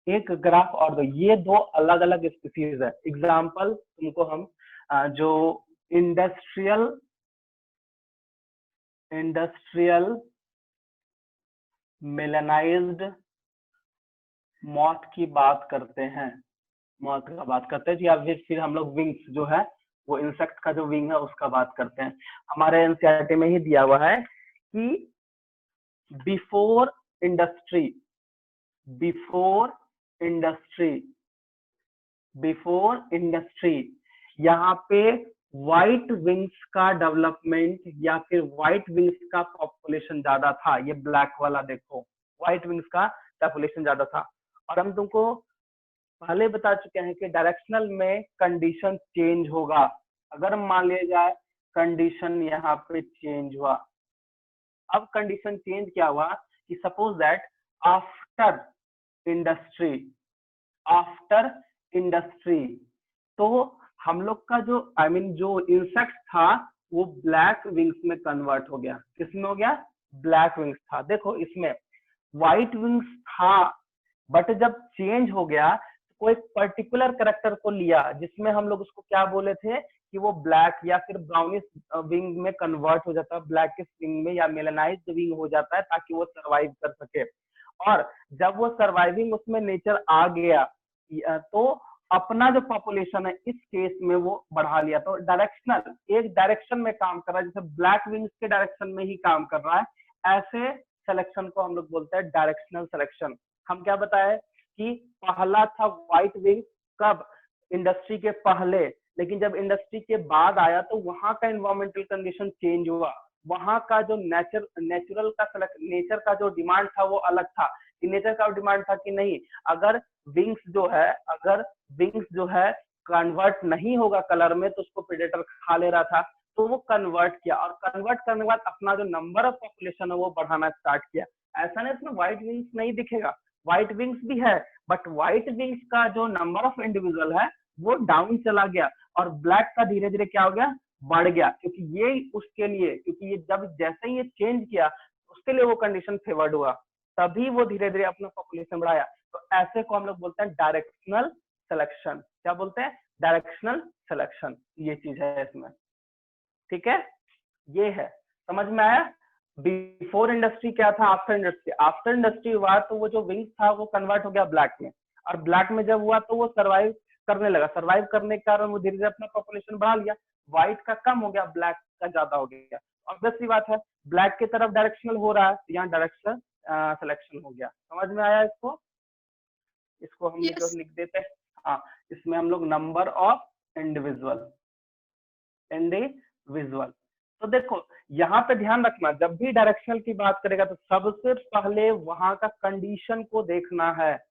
एक ग्राफ और दो, ये दो अलग अलग स्पीसीज है। एग्जाम्पल तुमको हम जो इंडस्ट्रियल मेलेनाइज्ड मॉथ की बात करते हैं, मॉथ का बात करते हैं, या फिर हम लोग विंग्स जो है वो इंसेक्ट का जो विंग है उसका बात करते हैं। हमारे एनसीईआरटी में ही दिया हुआ है कि बिफोर इंडस्ट्री यहाँ पे व्हाइट विंग्स का डेवलपमेंट या फिर व्हाइट विंग्स का पॉपुलेशन ज्यादा था। ये ब्लैक वाला देखो, व्हाइट विंग्स का पॉपुलेशन ज्यादा था। और हम तुमको पहले बता चुके हैं कि डायरेक्शनल में कंडीशन चेंज होगा। अगर मान लिया जाए कंडीशन यहाँ पे चेंज हुआ, अब कंडीशन चेंज क्या हुआ कि सपोज दैट आफ्टर इंडस्ट्री तो हम लोग का जो जो इंसेक्ट था वो ब्लैक विंग्स में कन्वर्ट हो गया। किसमें हो गया? ब्लैक विंग्स था। देखो इसमें व्हाइट विंग्स था, बट जब चेंज हो गया तो कोई पर्टिकुलर कैरेक्टर को लिया जिसमें हम लोग उसको क्या बोले थे कि वो ब्लैक या फिर ब्राउनिश विंग में कन्वर्ट हो जाता है, ब्लैकिश विंग में या मेलेनाइज्ड विंग हो जाता है ताकि वो सर्वाइव कर सके। और जब वो सर्वाइविंग उसमें नेचर आ गया तो अपना जो पॉपुलेशन है इस केस में वो बढ़ा लिया। तो डायरेक्शनल एक डायरेक्शन में काम कर रहा है, जैसे ब्लैक विंग्स के डायरेक्शन में ही काम कर रहा है, ऐसे सिलेक्शन को हम लोग बोलते हैं डायरेक्शनल सिलेक्शन। हम क्या बताए कि पहला था व्हाइट विंग, कब? इंडस्ट्री के पहले, लेकिन जब इंडस्ट्री के बाद आया तो वहां का एनवायरमेंटल कंडीशन चेंज हुआ, वहां का जो नेचर का जो डिमांड था वो अलग था। नेचर का डिमांड था कि नहीं, अगर विंग्स जो है कन्वर्ट नहीं होगा कलर में तो उसको प्रेडेटर खा ले रहा था, तो वो कन्वर्ट किया और कन्वर्ट करने के बाद अपना जो नंबर ऑफ पॉपुलेशन है वो बढ़ाना स्टार्ट किया। ऐसा नहीं इसमें व्हाइट विंग्स नहीं दिखेगा, व्हाइट विंग्स भी है, बट व्हाइट विंग्स का जो नंबर ऑफ इंडिविजुअल है वो डाउन चला गया और ब्लैक का धीरे धीरे क्या हो गया? बढ़ गया, क्योंकि ये उसके लिए, क्योंकि ये जब जैसे ही ये चेंज किया उसके लिए वो कंडीशन फेवर्ड हुआ, तभी वो धीरे धीरे अपना पॉपुलेशन बढ़ाया। तो ऐसे को हम लोग बोलते हैं डायरेक्शनल सिलेक्शन। क्या बोलते हैं? Directional selection. ये चीज है इसमें, ठीक है? ये है, समझ में आया? बिफोर इंडस्ट्री क्या था? आफ्टर इंडस्ट्री हुआ तो वो जो विंग्स था वो कन्वर्ट हो गया ब्लैक में, और ब्लैक में जब हुआ तो वो सर्वाइव करने लगा, सर्वाइव करने के कारण वो धीरे धीरे अपना पॉपुलेशन बढ़ा लिया, व्हाइट का कम हो गया, ब्लैक का ज्यादा हो गया। ऑब्वियस सी बात है, ब्लैक की तरफ डायरेक्शनल हो रहा है, यहाँ डायरेक्शनल सिलेक्शन हो गया। समझ में आया? इसको हम लिख देते हैं। हाँ, इसमें हम लोग नंबर ऑफ इंडिविजुअल। तो देखो यहाँ पे ध्यान रखना, जब भी डायरेक्शनल की बात करेगा तो सबसे पहले वहां का कंडीशन को देखना है।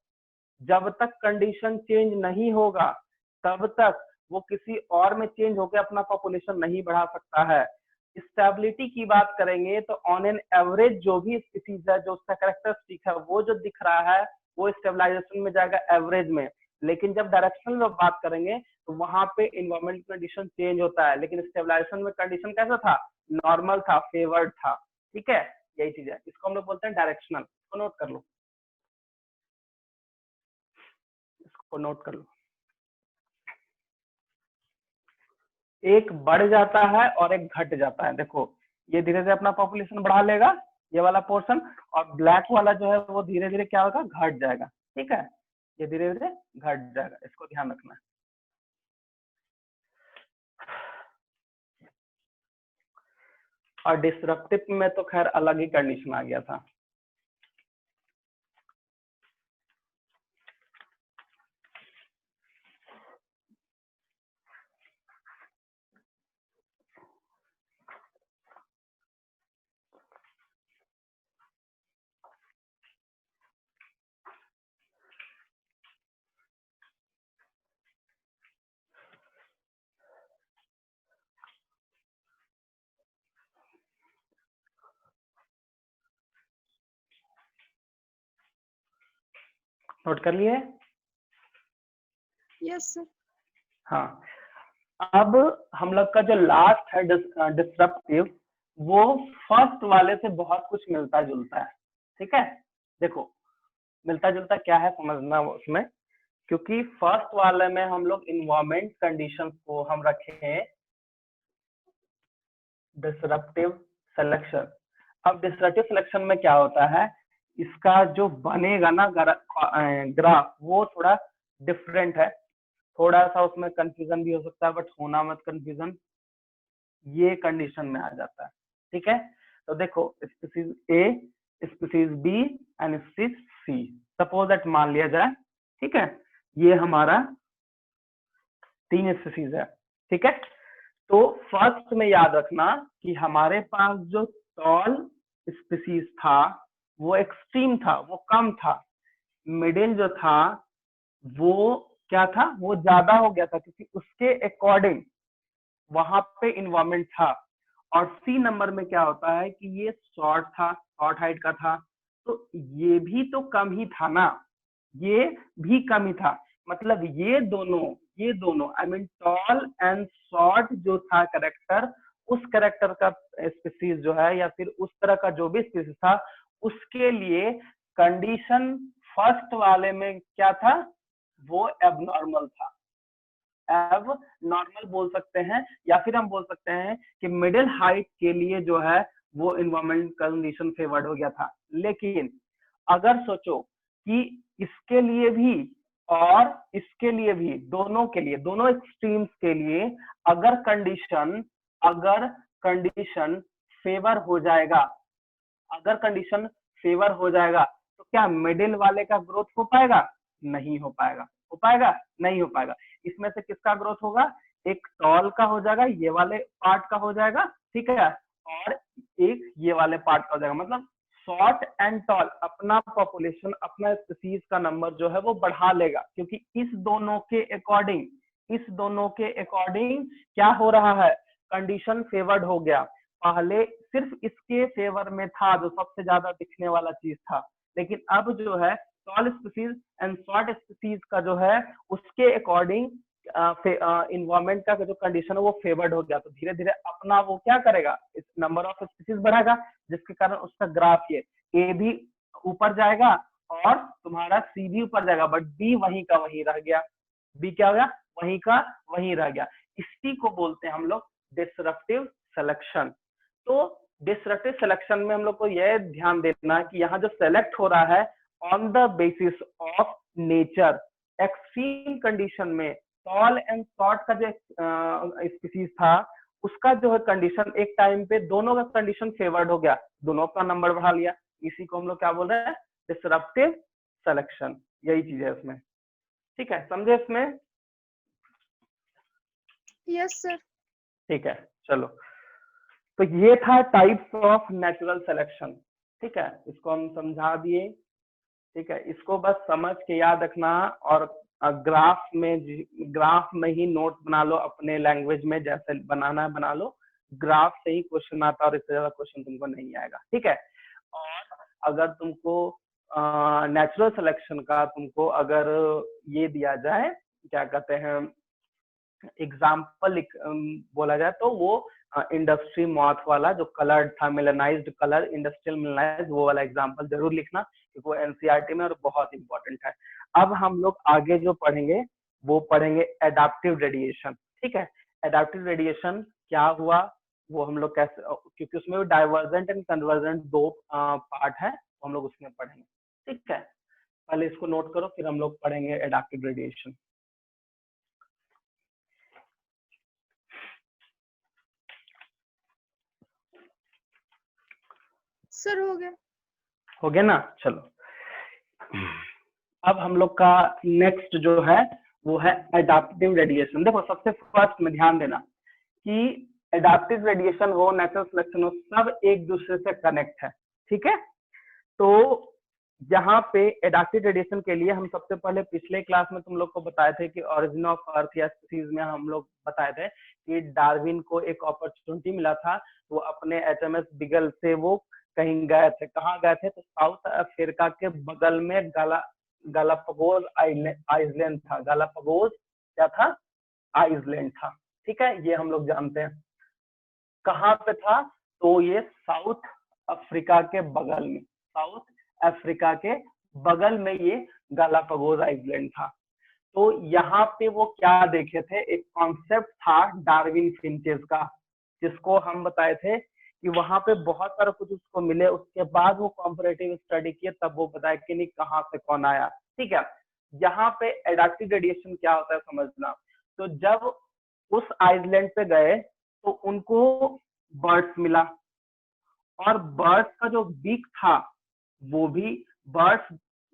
जब तक कंडीशन चेंज नहीं होगा तब तक वो किसी और में चेंज होकर अपना पॉपुलेशन नहीं बढ़ा सकता है। स्टेबिलिटी की बात करेंगे तो ऑन एन एवरेज जो भी स्पीसीज है, जो उसका कैरेक्टरिस्टिक है, वो जो दिख रहा है वो स्टेबलाइजेशन में जाएगा, एवरेज में। लेकिन जब डायरेक्शनल में बात करेंगे तो वहां पे इन्वायरमेंट कंडीशन चेंज होता है, लेकिन स्टेबलाइजेशन में कंडीशन कैसा था? नॉर्मल था, फेवर्ड था। ठीक है, यही चीज है, इसको हम लोग बोलते हैं डायरेक्शनल। इसको नोट कर लो, इसको नोट कर लो। एक बढ़ जाता है और एक घट जाता है। देखो ये धीरे धीरे अपना पॉपुलेशन बढ़ा लेगा, ये वाला पोर्शन, और ब्लैक वाला जो है वो धीरे धीरे क्या होगा? घट जाएगा। ठीक है, ये धीरे धीरे घट जाएगा, इसको ध्यान रखना है। और डिसरप्टिव में तो खैर अलग ही कंडीशन आ गया था। नोट कर लिए? Yes sir. हाँ, अब हम लोग का जो लास्ट है डिसरप्टिव, वो फर्स्ट वाले से बहुत कुछ मिलता जुलता है। ठीक है, देखो मिलता जुलता क्या है समझना उसमें, क्योंकि फर्स्ट वाले में हम लोग इन्वायरमेंट कंडीशंस को हम रखे डिसरप्टिव सिलेक्शन। अब डिसरप्टिव सिलेक्शन में क्या होता है, इसका जो बनेगा ना ग्राफ वो थोड़ा डिफरेंट है, थोड़ा सा उसमें कंफ्यूजन भी हो सकता है, बट होना मत कंफ्यूजन, ये कंडीशन में आ जाता है। ठीक है, तो देखो species A, species B and species C, suppose that मान लिया जाए। ठीक है, ये हमारा 3 स्पीसीज है। ठीक है, तो फर्स्ट में याद रखना कि हमारे पास जो टॉल स्पीसीज था वो एक्सट्रीम था, वो कम था। मिडिल जो था वो क्या था, वो ज्यादा हो गया था, क्योंकि उसके अकॉर्डिंग वहां पे इन्वायरमेंट था। और सी नंबर में क्या होता है कि ये शॉर्ट था, शॉर्ट हाइट का था, तो ये भी तो कम ही था ना, ये भी कम ही था। मतलब ये दोनों I mean tall and short जो था करेक्टर, उस करेक्टर का स्पीसीज जो है या फिर उस तरह का जो भी स्पीसीज था, उसके लिए कंडीशन फर्स्ट वाले में क्या था, वो एबनॉर्मल था। एब नॉर्मल बोल सकते हैं, या फिर हम बोल सकते हैं कि मिडिल हाइट के लिए जो है वो इन्वायरमेंट कंडीशन फेवर्ड हो गया था। लेकिन अगर सोचो कि इसके लिए भी और इसके लिए भी, दोनों के लिए, दोनों एक्सट्रीम्स के लिए अगर कंडीशन फेवर हो जाएगा, अगर कंडीशन फेवर हो जाएगा, तो क्या मिडिल वाले का ग्रोथ हो पाएगा? नहीं हो पाएगा। हो पाएगा? नहीं हो पाएगा। इसमें से किसका ग्रोथ होगा? एक टॉल का हो जाएगा, ये वाले पार्ट का हो जाएगा, ठीक है, और एक ये वाले पार्ट का हो जाएगा। मतलब शॉर्ट एंड टॉल अपना पॉपुलेशन, अपना स्पीसीज का नंबर जो है वो बढ़ा लेगा, क्योंकि इस दोनों के अकॉर्डिंग क्या हो रहा है, कंडीशन फेवर्ड हो गया। पहले सिर्फ इसके फेवर में था, जो सबसे ज्यादा दिखने वाला चीज था, लेकिन अब जो है tall species and short species का जो है उसके अकॉर्डिंग इन्वायरमेंट का जो कंडीशन है वो फेवर्ड हो गया। तो धीरे धीरे अपना वो क्या करेगा, इस नंबर ऑफ स्पीसीज बढ़ाएगा, जिसके कारण उसका ग्राफ ये ए भी ऊपर जाएगा और तुम्हारा सी भी ऊपर जाएगा, बट बी वहीं का वहीं रह गया। बी क्या हो गया? वहीं का वहीं रह गया। इसी को बोलते हैं हम लोग डिसरप्टिव सिलेक्शन। तो डिसरप्टिव सिलेक्शन में हम लोग को यह ध्यान देना कि यहाँ जो सेलेक्ट हो रहा है on the basis of nature. Extreme condition में टॉल एंड शॉर्ट का जो स्पीसीज था उसका जो है कंडीशन एक टाइम पे दोनों का कंडीशन फेवर्ड हो गया, दोनों का नंबर बढ़ा लिया। इसी को हम लोग क्या बोल रहे हैं? Disruptive selection. यही चीज है इसमें। ठीक है, समझे इसमें? Yes sir. ठीक है, चलो। तो ये था टाइप्स ऑफ नेचुरल सिलेक्शन। ठीक है, इसको हम समझा दिए। ठीक है, इसको बस समझ के याद रखना, और ग्राफ में ही नोट बना लो, अपने लैंग्वेज में जैसे बनाना है बना लो। ग्राफ से ही क्वेश्चन आता है और इससे ज्यादा क्वेश्चन तुमको नहीं आएगा। ठीक है, और अगर तुमको नेचुरल सिलेक्शन का तुमको अगर ये दिया जाए, क्या कहते हैं, एग्जाम्पल बोला जाए, तो वो इंडस्ट्री मॉथ वाला जो कलर था, मेलानाइज्ड कलर, इंडस्ट्रियल मेलानाइज्ड, वो वाला एग्जाम्पल जरूर लिखना, क्योंकि वो एनसीईआरटी में और बहुत इंपॉर्टेंट है। अब हम लोग आगे जो पढ़ेंगे वो पढ़ेंगे एडाप्टिव रेडिएशन। ठीक है, एडाप्टिव रेडिएशन क्या हुआ वो हम लोग कैसे, क्योंकि उसमें डाइवर्जेंट एंड कन्वर्जेंट दो पार्ट है, तो हम लोग उसमें पढ़ेंगे। ठीक है, पहले इसको नोट करो, फिर हम लोग पढ़ेंगे एडाप्टिव रेडिएशन। सर हो गया ना? चलो, अब हम लोग का नेक्स्ट जो है वो है एडाप्टिव रेडिएशन। देखो, सबसे फर्स्ट में ध्यान देना कि एडाप्टिव रेडिएशन हो, नेचुरल सिलेक्शन हो, सब एक दूसरे से कनेक्ट है। ठीक है, तो यहाँ पे एडाप्टिव रेडिएशन के लिए हम सबसे पहले पिछले क्लास में तुम लोग को बताए थे कि ओरिजिन ऑफ अर्थ या स्पीसीज में हम लोग बताए थे कि डार्विन को एक अपॉर्चुनिटी मिला था, वो अपने एचएमएस बिगल से वो कहीं गए थे। कहाँ गए थे? तो साउथ अफ्रीका के बगल में गालापागोस आइसलैंड था। गालापागोस क्या था? आइसलैंड था। ठीक है, ये हम लोग जानते हैं। कहाँ पे था? तो ये साउथ अफ्रीका के बगल में, साउथ अफ्रीका के बगल में ये गालापागोस आइलैंड था। तो यहाँ पे वो क्या देखे थे, एक कॉन्सेप्ट था डार्विन फिंचेस का, जिसको हम बताए थे कि वहां पे बहुत सारा कुछ उसको मिले, उसके बाद वो कॉम्परेटिव स्टडी किए, तब वो बताया कि नहीं कहाँ से कौन आया। ठीक है, यहाँ पे एडाप्टिव रेडिएशन क्या होता है समझना। तो जब उस आइलैंड पे गए तो उनको बर्ड्स मिला, और बर्ड्स का जो बीक था वो भी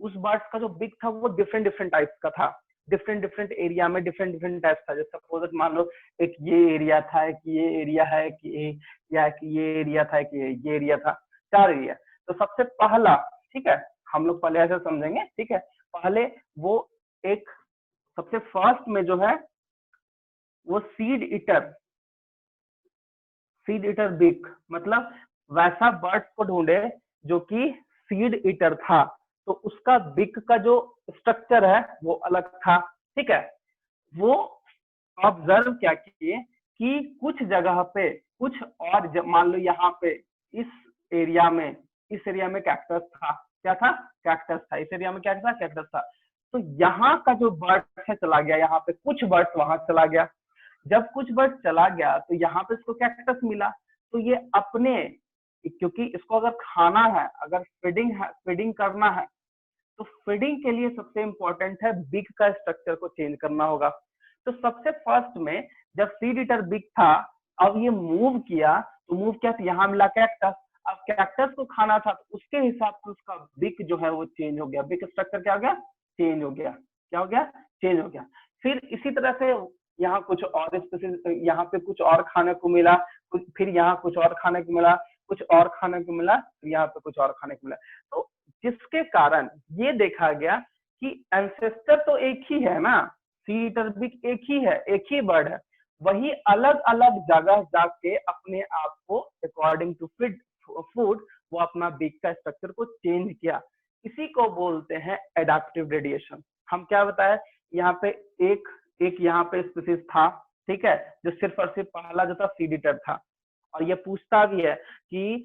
उस बर्ड्स का जो बीक था वो डिफरेंट डिफरेंट टाइप्स का था, डिफरेंट डिफरेंट एरिया में डिफरेंट डिफरेंट टाइप्स था। जैसे सपोज मान लो एक ये एरिया था, एक ये एरिया है कि या कि ये एरिया था, कि ये एरिया था, 4 एरिया। तो सबसे पहला, ठीक है, हम लोग पहले ऐसे समझेंगे, ठीक है, पहले वो एक सबसे फर्स्ट में जो है वो सीड ईटर बिक, मतलब वैसा बर्ड्स को ढूंढे जो कि सीड ईटर था, तो उसका बिक का जो स्ट्रक्चर है वो अलग था। ठीक है, वो ऑब्जर्व क्या किए कि कुछ जगह पे कुछ और, मान लो यहाँ पे इस एरिया में कैक्टस था, क्या था, कैक्टस था, इस एरिया में क्या था, कैक्टस था। तो यहाँ का जो बर्ड है चला गया, यहाँ पे कुछ बर्ड वहां चला गया। जब कुछ बर्ड चला गया तो यहाँ पे इसको कैक्टस मिला, तो ये अपने, क्योंकि इसको अगर खाना है, अगर फीडिंग करना है, तो फीडिंग के लिए सबसे इंपॉर्टेंट है बिग का स्ट्रक्चर को चेंज करना होगा। तो सबसे फर्स्ट में जब सीड ईटर बिग था, अब ये मूव किया, तो मूव किया तो यहाँ मिला कैक्टस। अब कैक्टस को खाना था तो उसके हिसाब से उसका बिग जो है वो चेंज हो गया, बिग स्ट्रक्चर क्या हो गया, चेंज हो गया, क्या हो गया, चेंज हो गया। फिर इसी तरह से यहाँ कुछ और स्पेसिस, यहाँ पे कुछ और खाने को मिला, फिर यहाँ कुछ और खाने को मिला, कुछ और खाने को मिला, फिर यहाँ पे कुछ और खाने को मिला। तो जिसके कारण ये देखा गया कि एंसेस्टर तो एक ही है ना, सी ईटर बिग एक ही है, एक ही बर्ड है, वही अलग अलग जगह जाके अपने आप को अकॉर्डिंग टू फूड वो अपना बिग का स्ट्रक्चर को चेंज किया। इसी को बोलते हैं एडाप्टिव रेडिएशन। हम क्या बताए, यहाँ पे एक यहाँ पे स्पीसीज था, ठीक है, जो सिर्फ और सिर्फ पहला जो था सीड ईटर था। और ये पूछता भी है कि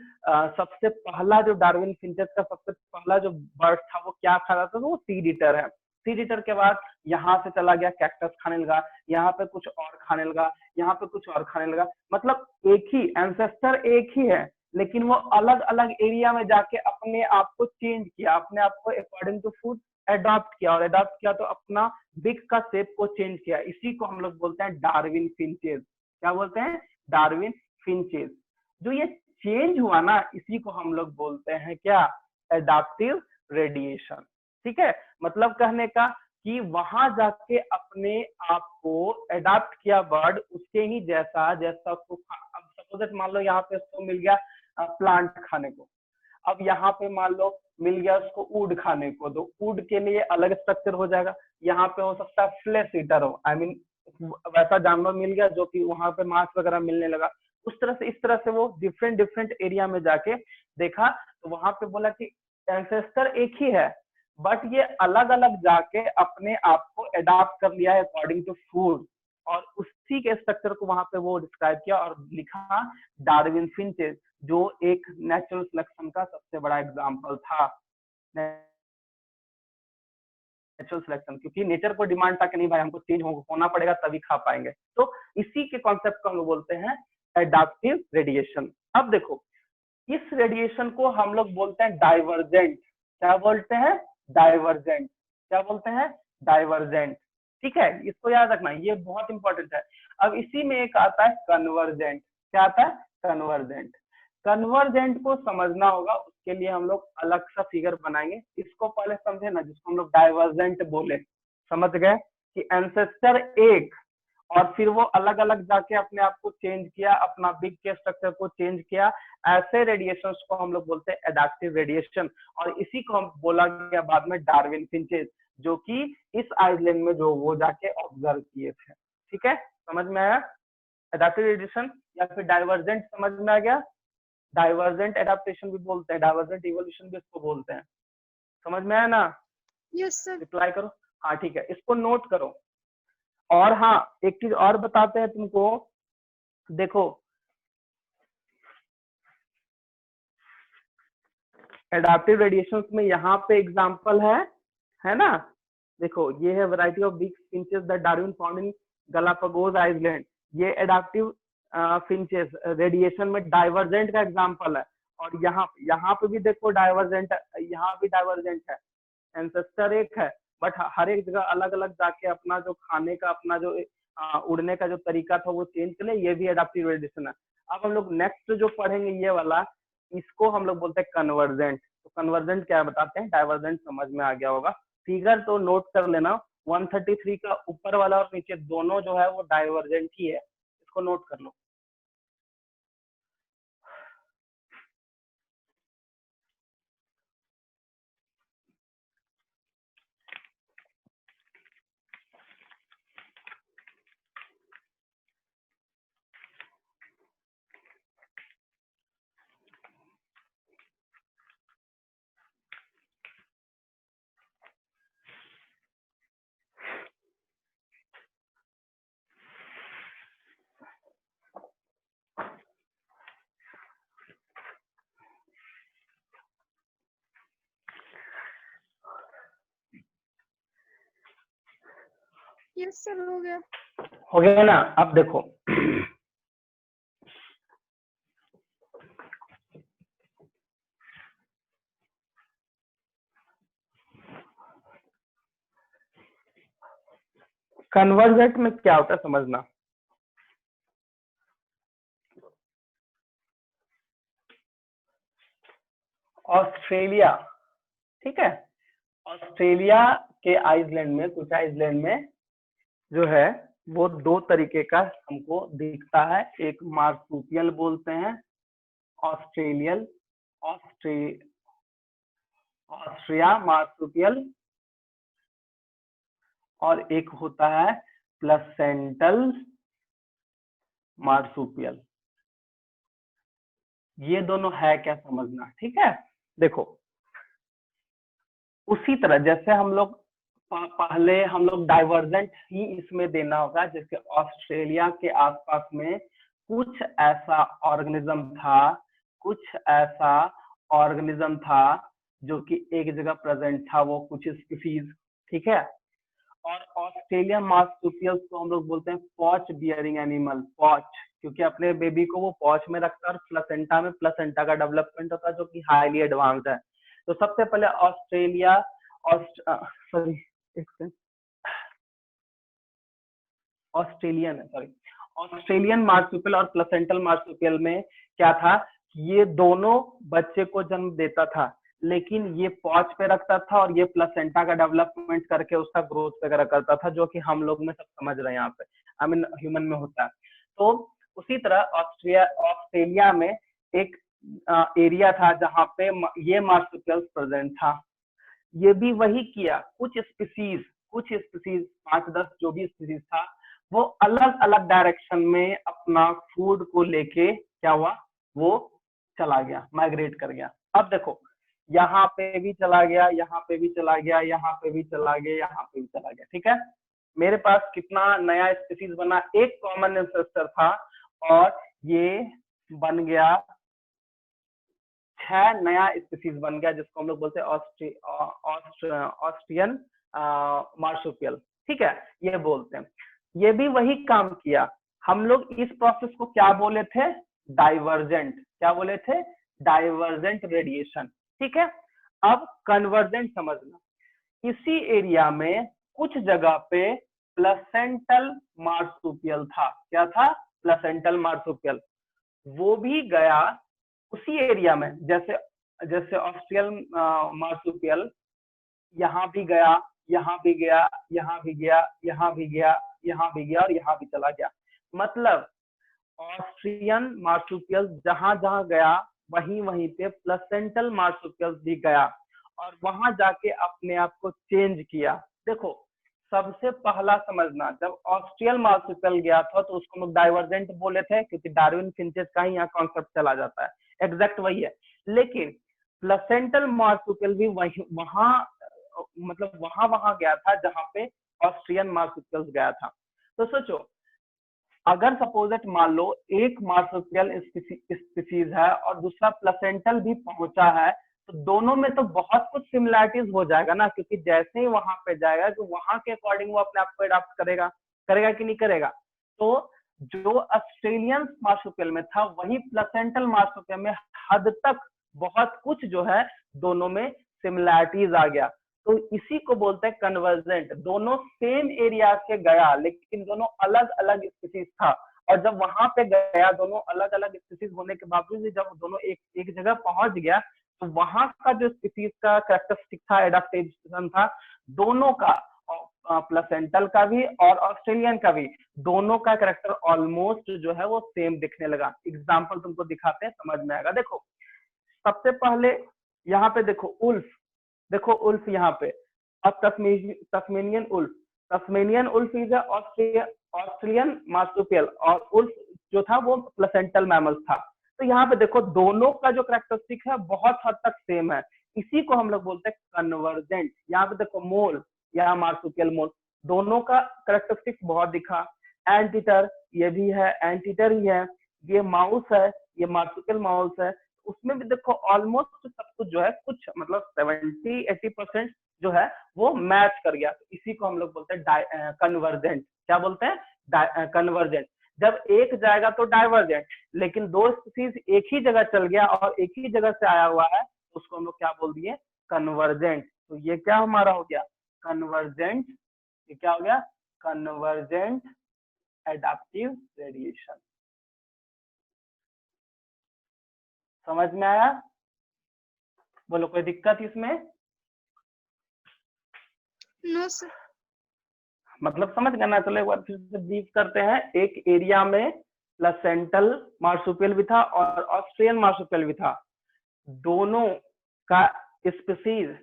सबसे पहला जो डार्विन फिंचेस का सबसे पहला जो बर्ड था वो क्या खा रहा था, तो वो सीड ईटर है। सीड ईटर के बाद यहाँ से चला गया, कैक्टस खाने लगा, यहाँ पे कुछ और खाने लगा, यहाँ पे कुछ और खाने लगा। मतलब एक ही एंसेस्टर एक ही है, लेकिन वो अलग अलग एरिया में जाके अपने आप को चेंज किया, अपने आप को अकॉर्डिंग टू फूड एडॉप्ट किया, और एडॉप्ट किया तो अपना बिग का शेप को चेंज किया। इसी को हम लोग बोलते हैं डार्विन फिंचेस। क्या बोलते हैं, डार्विन फिंचेस। जो ये चेंज हुआ ना, इसी को हम लोग बोलते हैं क्या, एडाप्टिव रेडिएशन। ठीक है, मतलब कहने का कि वहां जाके अपने आप को एडाप्ट किया बर्ड उसके ही जैसा, जैसा उसको अब सपोज मान लो यहाँ पे उसको मिल गया प्लांट खाने को, अब यहाँ पे मान लो मिल गया उसको वुड खाने को, तो वुड के लिए अलग स्ट्रक्चर हो जाएगा। यहाँ पे हो सकता है फ्लैश ईटर हो, आई मीन वैसा जानवर मिल गया जो कि वहां पे मांस वगैरह मिलने लगा। उस तरह से, इस तरह से वो डिफरेंट डिफरेंट एरिया में जाके देखा, तो वहां पे बोला कि एंसेस्टर एक ही है, बट ये अलग अलग जाके अपने आप को एडाप्ट कर लिया है अकॉर्डिंग टू फूड, और उसी के स्ट्रक्चर को वहां पे वो डिस्क्राइब किया और लिखा डार्विन फिंचेस, जो एक नेचुरल सिलेक्शन का सबसे बड़ा एग्जाम्पल था। नेचुरल सिलेक्शन, क्योंकि नेचर को डिमांड था कि नहीं भाई हमको चेंज होना पड़ेगा तभी खा पाएंगे, तो इसी के कॉन्सेप्ट को हम लोग बोलते हैं एडाप्टिव रेडिएशन। अब देखो, इस रेडिएशन को हम लोग बोलते हैं डाइवर्जेंट। क्या बोलते हैं, डाइवर्जेंट। क्या बोलते हैं, डाइवर्जेंट। ठीक है, इसको याद रखना, ये बहुत इंपॉर्टेंट है। अब इसी में एक आता है कन्वर्जेंट। क्या आता है, कन्वर्जेंट। कन्वर्जेंट को समझना होगा, उसके लिए हम लोग अलग सा फिगर बनाएंगे। इसको पहले समझे ना, जिसको हम लोग डाइवर्जेंट बोले, समझ गए कि एंसेस्टर एक, और फिर वो अलग अलग जाके अपने आप को चेंज किया, अपना बिग के स्ट्रक्चर को चेंज किया। ऐसे रेडिएशन को हम लोग बोलते हैं एडाप्टिव रेडिएशन, और इसी को हम बोला गया बाद में डार्विन फिंचेस, जो कि इस आइलैंड में जो वो जाके ऑब्जर्व किए थे। ठीक है, समझ में आया एडाप्टिव रेडिएशन, या फिर डाइवर्जेंट समझ में आ गया। डाइवर्जेंट एडाप्टेशन भी बोलते हैं, डाइवर्जेंट इवोल्यूशन भी इसको बोलते हैं। समझ में आया ना, यस सर। रिप्लाई करो। हाँ ठीक है, इसको नोट करो। और हाँ, एक चीज और बताते हैं तुमको, देखो एडाप्टिव रेडिएशन में यहाँ पे एग्जाम्पल है ना, देखो ये है variety of big finches that Darwin found in Galapagos island, ये एडाप्टिव फिंचेस रेडिएशन में डाइवर्जेंट का एग्जाम्पल है। और यहाँ पे भी देखो डाइवर्जेंट है, यहाँ भी डाइवर्जेंट है, एंसेस्टर एक है, बट हर एक जगह अलग अलग जाके अपना जो खाने का, अपना जो उड़ने का जो तरीका था वो चेंज कर ले, ये भी एडाप्टिव रेडिएशन है। अब हम लोग नेक्स्ट जो पढ़ेंगे ये वाला, इसको हम लोग बोलते हैं कन्वर्जेंट। तो कन्वर्जेंट क्या बताते हैं, डाइवर्जेंट समझ में आ गया होगा। फिगर तो नोट कर लेना, 133 का ऊपर वाला और नीचे दोनों जो है वो डाइवर्जेंट ही है, इसको नोट कर लो। यस सर हो गया। हो गया ना। अब देखो कन्वर्जेंट में क्या होता है समझना। ऑस्ट्रेलिया, ठीक है, ऑस्ट्रेलिया के आइसलैंड में, कुछ आइसलैंड में जो है वो दो तरीके का हमको दिखता है। एक मार्सुपियल बोलते हैं, ऑस्ट्रेलियल, ऑस्ट्रिया मार्सुपियल, और एक होता है प्लेसेंटल मार्सुपियल। ये दोनों है क्या समझना, ठीक है। देखो उसी तरह जैसे हम लोग पहले हम लोग डाइवर्जेंट ही इसमें देना होगा, जैसे ऑस्ट्रेलिया के आसपास में कुछ ऐसा ऑर्गेनिज्म था जो कि एक जगह प्रेजेंट था, वो कुछ स्पीसीज, ठीक है। और ऑस्ट्रेलियन मार्सुपियल्स को हम लोग बोलते हैं पॉच बियरिंग एनिमल, पॉच, क्योंकि अपने बेबी को वो पॉच में रखता है और प्लेसेंटा में प्लेसेंटा का डेवलपमेंट होता है जो कि हाईली एडवांस्ड है। तो सबसे पहले ऑस्ट्रेलिया ऑस्ट्रेलियन मार्सुपियल और प्लेसेंटल मार्सुपियल में क्या था, ये दोनों बच्चे को जन्म देता था, लेकिन ये पॉच पे रखता था और ये प्लेसेंटा का डेवलपमेंट करके उसका ग्रोथ वगैरह करता था, जो कि हम लोग में सब समझ रहे हैं यहाँ पे, आई मीन ह्यूमन में होता है। तो उसी तरह ऑस्ट्रेलिया में एक एरिया था जहाँ पे ये मार्सुपियल प्रेजेंट था। ये भी वही किया, कुछ स्पीसीज 5-10 जो भी स्पीसीज था वो अलग अलग डायरेक्शन में अपना फूड को लेके क्या हुआ, वो चला गया, माइग्रेट कर गया। अब देखो यहाँ पे भी चला गया, यहाँ पे भी चला गया, यहाँ पे भी चला गया, यहाँ पे भी चला गया, ठीक है। मेरे पास कितना नया स्पीसीज बना, एक कॉमन एंसेस्टर था और ये बन गया 6 नया स्पीसीज बन गया, जिसको हम लोग बोलते हैं ऑस्ट्रियन मार्सुपियल, ठीक है, ये बोलते हैं। ये भी वही काम किया। हम लोग इस प्रोसेस को क्या बोले थे, डाइवर्जेंट, क्या बोले थे, डाइवर्जेंट रेडिएशन, ठीक है। अब कन्वर्जेंट समझना, इसी एरिया में कुछ जगह पे प्लेसेंटल मार्सुपियल था, क्या था, प्लेसेंटल मार्सुपियल, वो भी गया उसी एरिया में, जैसे ऑस्ट्रियल मार्सुपियल यहाँ भी गया, यहाँ भी गया, यहाँ भी गया, यहाँ भी गया, यहाँ भी गया और यहाँ भी चला गया। मतलब ऑस्ट्रियन मार्सुपियल जहां जहां गया वहीं वहीं पे प्लेसेंटल मार्सुपियल भी गया और वहां जाके अपने आप को चेंज किया। देखो सबसे पहला समझना, जब ऑस्ट्रियल मार्सुपियल गया था तो उसको लोग डाइवर्जेंट बोले थे, क्योंकि डार्विन फिंचेस का ही यहाँ कॉन्सेप्ट चला जाता है, एग्जैक्ट वही है। लेकिन प्लेसेंटल मार्सुपियल भी वहां गया था जहां पे ऑस्ट्रियन मार्सुपियल गया था। तो सोचो अगर सपोजेट मान लो एक मार्सुपियल स्पीसीज है और दूसरा प्लेसेंटल भी पहुंचा है, तो दोनों में तो बहुत कुछ सिमिलैरिटीज हो जाएगा ना, क्योंकि जैसे ही वहां पे जाएगा तो वहां के अकॉर्डिंग वो अपने आप को अडॉप्ट करेगा, करेगा कि नहीं करेगा। तो जो ऑस्ट्रेलियन मार्सुपियल में था वही प्लेसेंटल मार्सुपियल में हद तक बहुत कुछ जो है दोनों में सिमिलैरिटीज आ गया। तो इसी को बोलते हैं कन्वर्जेंट। दोनों सेम एरिया से गया लेकिन दोनों अलग अलग स्पीसीज था, और जब वहां पे गया दोनों अलग अलग स्पीसीज होने के बावजूद भी जब दोनों एक जगह पहुंच गया तो वहां का जो स्पीसीज का कैरेक्टरिस्टिक था, एडाप्टेशन था, दोनों का, प्लेसेंटल का भी और ऑस्ट्रेलियन का भी, दोनों का कैरेक्टर ऑलमोस्ट जो है वो सेम दिखने लगा। एग्जाम्पल तुमको दिखाते हैं, समझ में आएगा। देखो सबसे पहले यहाँ पे देखो उल्फ, देखो उल्फ यहाँ पे, अब Tasmanian wolf, Tasmanian wolf is Australian marsupial, और उल्फ जो था वो प्लेसेंटल मैमल था। तो यहाँ पे देखो दोनों का जो कैरेक्टरिस्टिक है बहुत हद तक सेम है, इसी को हम लोग बोलते हैं कन्वर्जेंट। यहाँ पे देखो मोल, यहाँ मार्सुपियल मोल, दोनों का कैरेक्टरिस्टिक बहुत दिखा। एंटीटर, ये भी है एंटीटर ही है, ये माउस है, ये मार्सुपियल माउस है, उसमें भी देखो ऑलमोस्ट सब कुछ जो है कुछ मतलब 70-80% जो है वो मैच कर गया। तो इसी को हम लोग बोलते हैं कन्वर्जेंट। क्या बोलते हैं? कन्वर्जेंट। जब एक जाएगा तो डाइवर्जेंट, लेकिन दो स्पीसीज एक ही जगह चल गया और एक ही जगह से आया हुआ है, उसको हम लोग क्या बोल दिए? कन्वर्जेंट। तो ये क्या हमारा हो गया? कन्वर्जेंट। ये क्या हो गया? Convergent adaptive radiation. समझ में आया? बोलो कोई दिक्कत इसमें? No sir. मतलब समझ गए ना? चलो एक बार फिर से ब्रीफ करते हैं। एक एरिया में प्लेसेंटल मार्सुपियल भी था और ऑस्ट्रेलियन मार्सुपियल भी था, दोनों का स्पीसीज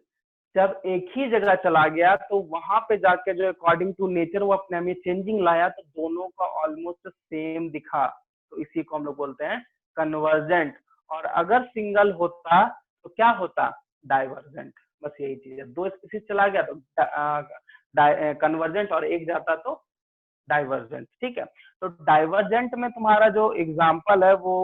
जब एक ही जगह चला गया तो वहां पे जाके जो अकॉर्डिंग टू नेचर वो अपने में चेंजिंग लाया, तो दोनों का ऑलमोस्ट सेम दिखा। तो इसी को हम लोग बोलते हैं कन्वर्जेंट। और अगर सिंगल होता तो क्या होता? डाइवर्जेंट। बस यही चीज है, दो स्पीसीज चला गया तो कन्वर्जेंट और एक जाता तो डाइवर्जेंट। ठीक है, तो डाइवर्जेंट में तुम्हारा जो एग्जाम्पल है वो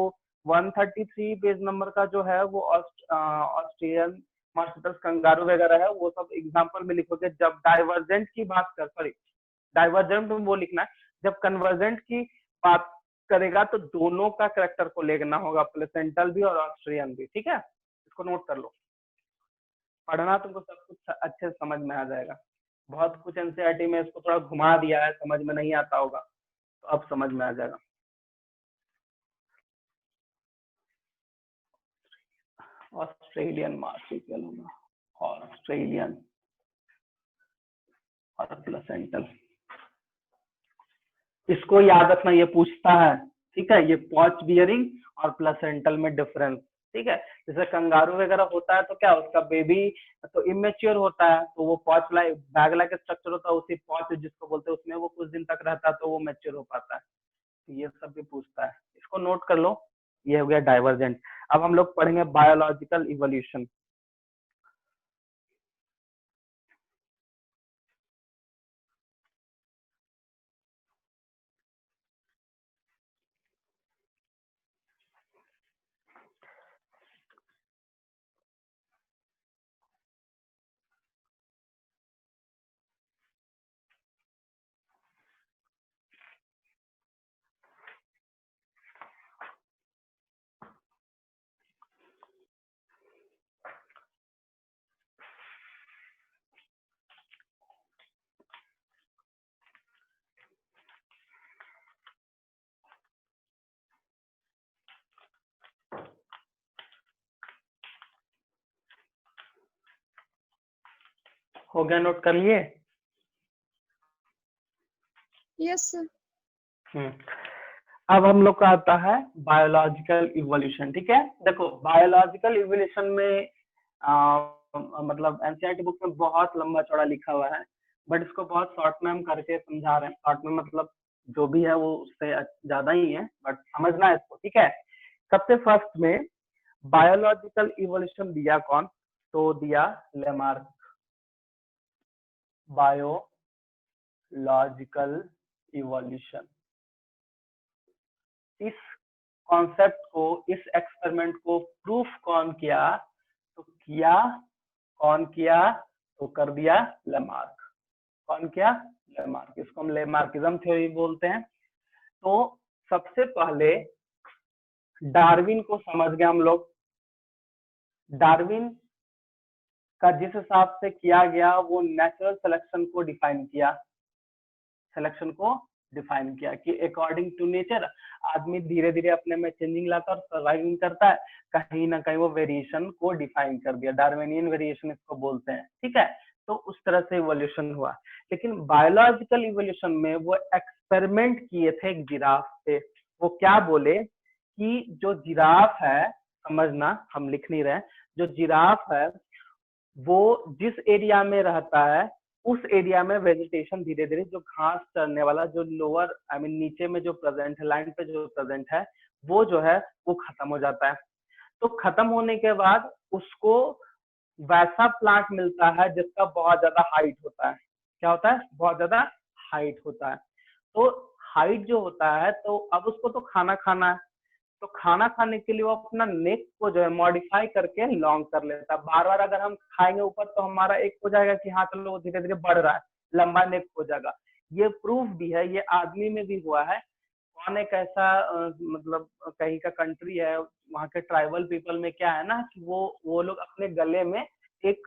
133 पेज नंबर का जो है वो ऑस्ट्रेलियन मार्सुपियल कंगारू वगैरह है, वो सब एग्जाम्पल में लिखोगे। जब डाइवर्जेंट की बात कर, सॉरी डाइवर्जेंट में वो लिखना है, जब कन्वर्जेंट की बात करेगा तो दोनों का कैरेक्टर को लेना होगा, प्लेसेंटल भी और ऑस्ट्रेलियन भी। ठीक है, इसको नोट कर लो, पढ़ना तुमको सब कुछ अच्छे से समझ में आ जाएगा। बहुत कुछ एनसीईआरटी में इसको थोड़ा घुमा दिया है, समझ में नहीं आता होगा, तो अब समझ में आ जाएगा। ऑस्ट्रेलियन मार्सुपियल होगा, ऑस्ट्रेलियन और प्लेसेंटल। इसको याद रखना, ये पूछता है। ठीक है, ये पॉच बियरिंग और प्लेसेंटल में डिफरेंस। ठीक है, जैसे कंगारू वगैरह होता है तो क्या उसका बेबी तो इमेच्योर होता है, तो वो पॉच लाइक बैग लाइक स्ट्रक्चर होता है, उसी पॉच जिसको बोलते हैं उसमें वो कुछ दिन तक रहता है तो वो मैच्योर हो पाता है। तो ये सब भी पूछता है, इसको नोट कर लो। ये हो गया डाइवर्जेंट। अब हम लोग पढ़ेंगे बायोलॉजिकल इवोल्यूशन। हो गया, नोट कर लिए? Yes sir. अब हम लोग का आता है बायोलॉजिकल इवोल्यूशन। ठीक है, देखो बायोलॉजिकल इवोल्यूशन में मतलब एनसीईआरटी बुक में बहुत लंबा चौड़ा लिखा हुआ है, बट इसको बहुत शॉर्ट में हम करके समझा रहे हैं। शॉर्ट में मतलब जो भी है वो उससे ज्यादा ही है, बट समझना है इसको। ठीक है, सबसे फर्स्ट में बायोलॉजिकल इवोल्यूशन दिया कौन? तो दिया लेमार्क। बायोलॉजिकल इवोल्यूशन, इस कॉन्सेप्ट को, इस एक्सपेरिमेंट को प्रूफ कौन किया? तो किया, कौन किया? तो कर दिया लेमार्क। कौन किया? लेमार्क। इसको हम लेमार्किज्म थ्योरी बोलते हैं। तो सबसे पहले डार्विन को समझ गए हम लोग। डार्विन का जिस हिसाब से किया गया वो नेचुरल सिलेक्शन को डिफाइन किया, सिलेक्शन को डिफाइन किया कि अकॉर्डिंग टू नेचर आदमी धीरे धीरे अपने में चेंजिंग लाता है और सर्वाइविंग करता है, कहीं ना कहीं वो वेरिएशन को डिफाइन कर दिया, डार्विनियन वेरिएशन इसको बोलते हैं। ठीक है, तो उस तरह से इवोल्यूशन हुआ। लेकिन बायोलॉजिकल इवोल्यूशन में वो एक्सपेरिमेंट किए थे एक जिराफ पे। वो क्या बोले कि जो जिराफ है, समझना हम लिख नहीं रहे, जो जिराफ है वो जिस एरिया में रहता है उस एरिया में वेजिटेशन धीरे धीरे, जो घास चरने वाला जो लोअर नीचे में जो प्रेजेंट है, लैंड पे जो प्रेजेंट है, वो जो है वो खत्म हो जाता है। तो खत्म होने के बाद उसको वैसा प्लांट मिलता है जिसका बहुत ज्यादा हाइट होता है। क्या होता है? बहुत ज्यादा हाइट होता है। तो हाइट जो होता है, तो अब उसको तो खाना खाना है, तो खाना खाने के लिए वो अपना नेक को जो है मॉडिफाई करके लॉन्ग कर लेता है। बार बार अगर हम खाएंगे ऊपर तो हमारा एक हो जाएगा कि हाँ चलो वो धीरे धीरे बढ़ रहा है, लंबा नेक हो जाएगा। ये प्रूफ भी है, ये आदमी में भी हुआ है। कौन एक ऐसा मतलब कहीं का कंट्री है, वहाँ के ट्राइबल पीपल में क्या है ना कि वो लोग अपने गले में एक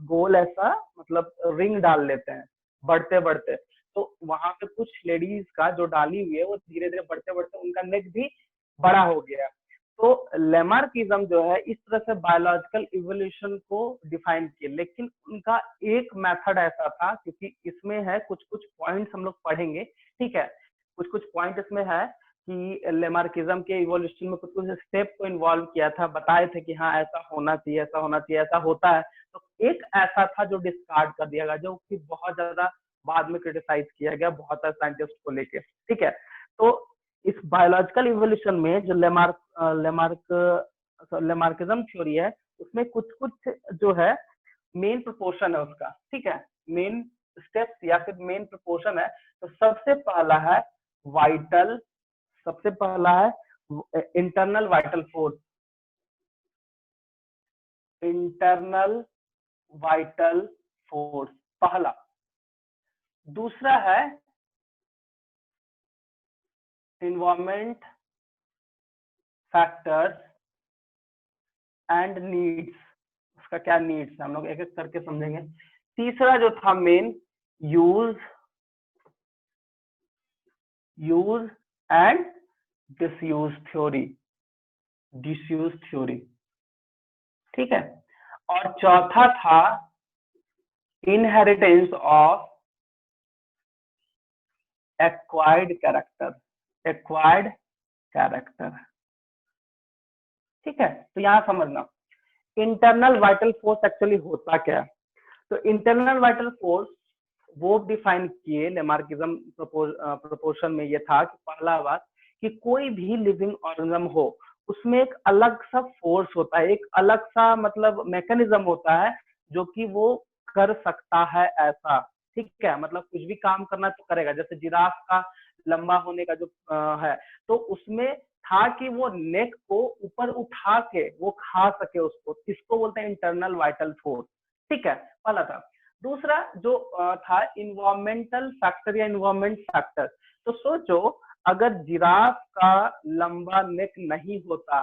गोल ऐसा मतलब रिंग डाल लेते हैं बढ़ते बढ़ते। तो वहां पे कुछ लेडीज का जो डाली हुई है वो धीरे धीरे बढ़ते बढ़ते उनका नेक भी बड़ा हो गया। तो लेमार्किज्म जो है इस तरह से बायोलॉजिकल इवोल्यूशन को डिफाइन किया। लेकिन उनका एक मेथड ऐसा था, क्योंकि इसमें है कुछ कुछ पॉइंट्स हम लोग पढ़ेंगे, ठीक है, कुछ कुछ पॉइंट इसमें है कि लेमार्किज्म के इवोल्यूशन में कुछ कुछ स्टेप को इन्वॉल्व किया था, बताए थे कि हाँ ऐसा होना चाहिए, ऐसा होना चाहिए, ऐसा होता है। तो एक ऐसा था जो डिस्कार्ड कर दिया गया, जो कि बहुत ज्यादा बाद में क्रिटिसाइज किया गया बहुत सारे साइंटिस्ट को लेके। ठीक है, तो इस बायोलॉजिकल इवोल्यूशन में जो लेमार्किज्म थ्योरी है, उसमें कुछ कुछ जो है मेन प्रोपोर्शन है उसका। ठीक है, मेन स्टेप्स या फिर मेन प्रोपोर्शन है। तो सबसे पहला है वाइटल, सबसे पहला है internal vital force, internal vital force पहला। दूसरा है इन्वायरमेंट फैक्टर्स एंड नीड्स, उसका क्या नीड्स है हम लोग एक एक करके समझेंगे। तीसरा जो था main use and disuse theory, ठीक है। और चौथा था इनहेरिटेंस ऑफ एक्वायर्ड कैरेक्टर, ठीक है। तो यहां समझना इंटरनल वाइटल फोर्स एक्चुअली होता क्या है। तो इंटरनल वाइटल फोर्स वो डिफाइन किए लेमार्किज्म प्रोपोर्शन में। ये था कि पहला बात कि कोई भी लिविंग ऑर्गेनिज्म हो उसमें एक अलग सा फोर्स होता है, एक अलग सा मतलब मैकेनिज्म होता है जो कि वो कर सकता है ऐसा। ठीक है, मतलब कुछ भी काम करना तो करेगा। जैसे जिराफ का लंबा होने का जो है, तो उसमें था कि वो नेक को ऊपर उठा के वो खा सके उसको, इसको बोलते हैं इंटरनल वाइटल फोर्स। ठीक है, पहला था। दूसरा जो था इन्वायरमेंटल फैक्टर या इन्वायरमेंट फैक्टर। तो सोचो अगर जिराफ का लंबा नेक नहीं होता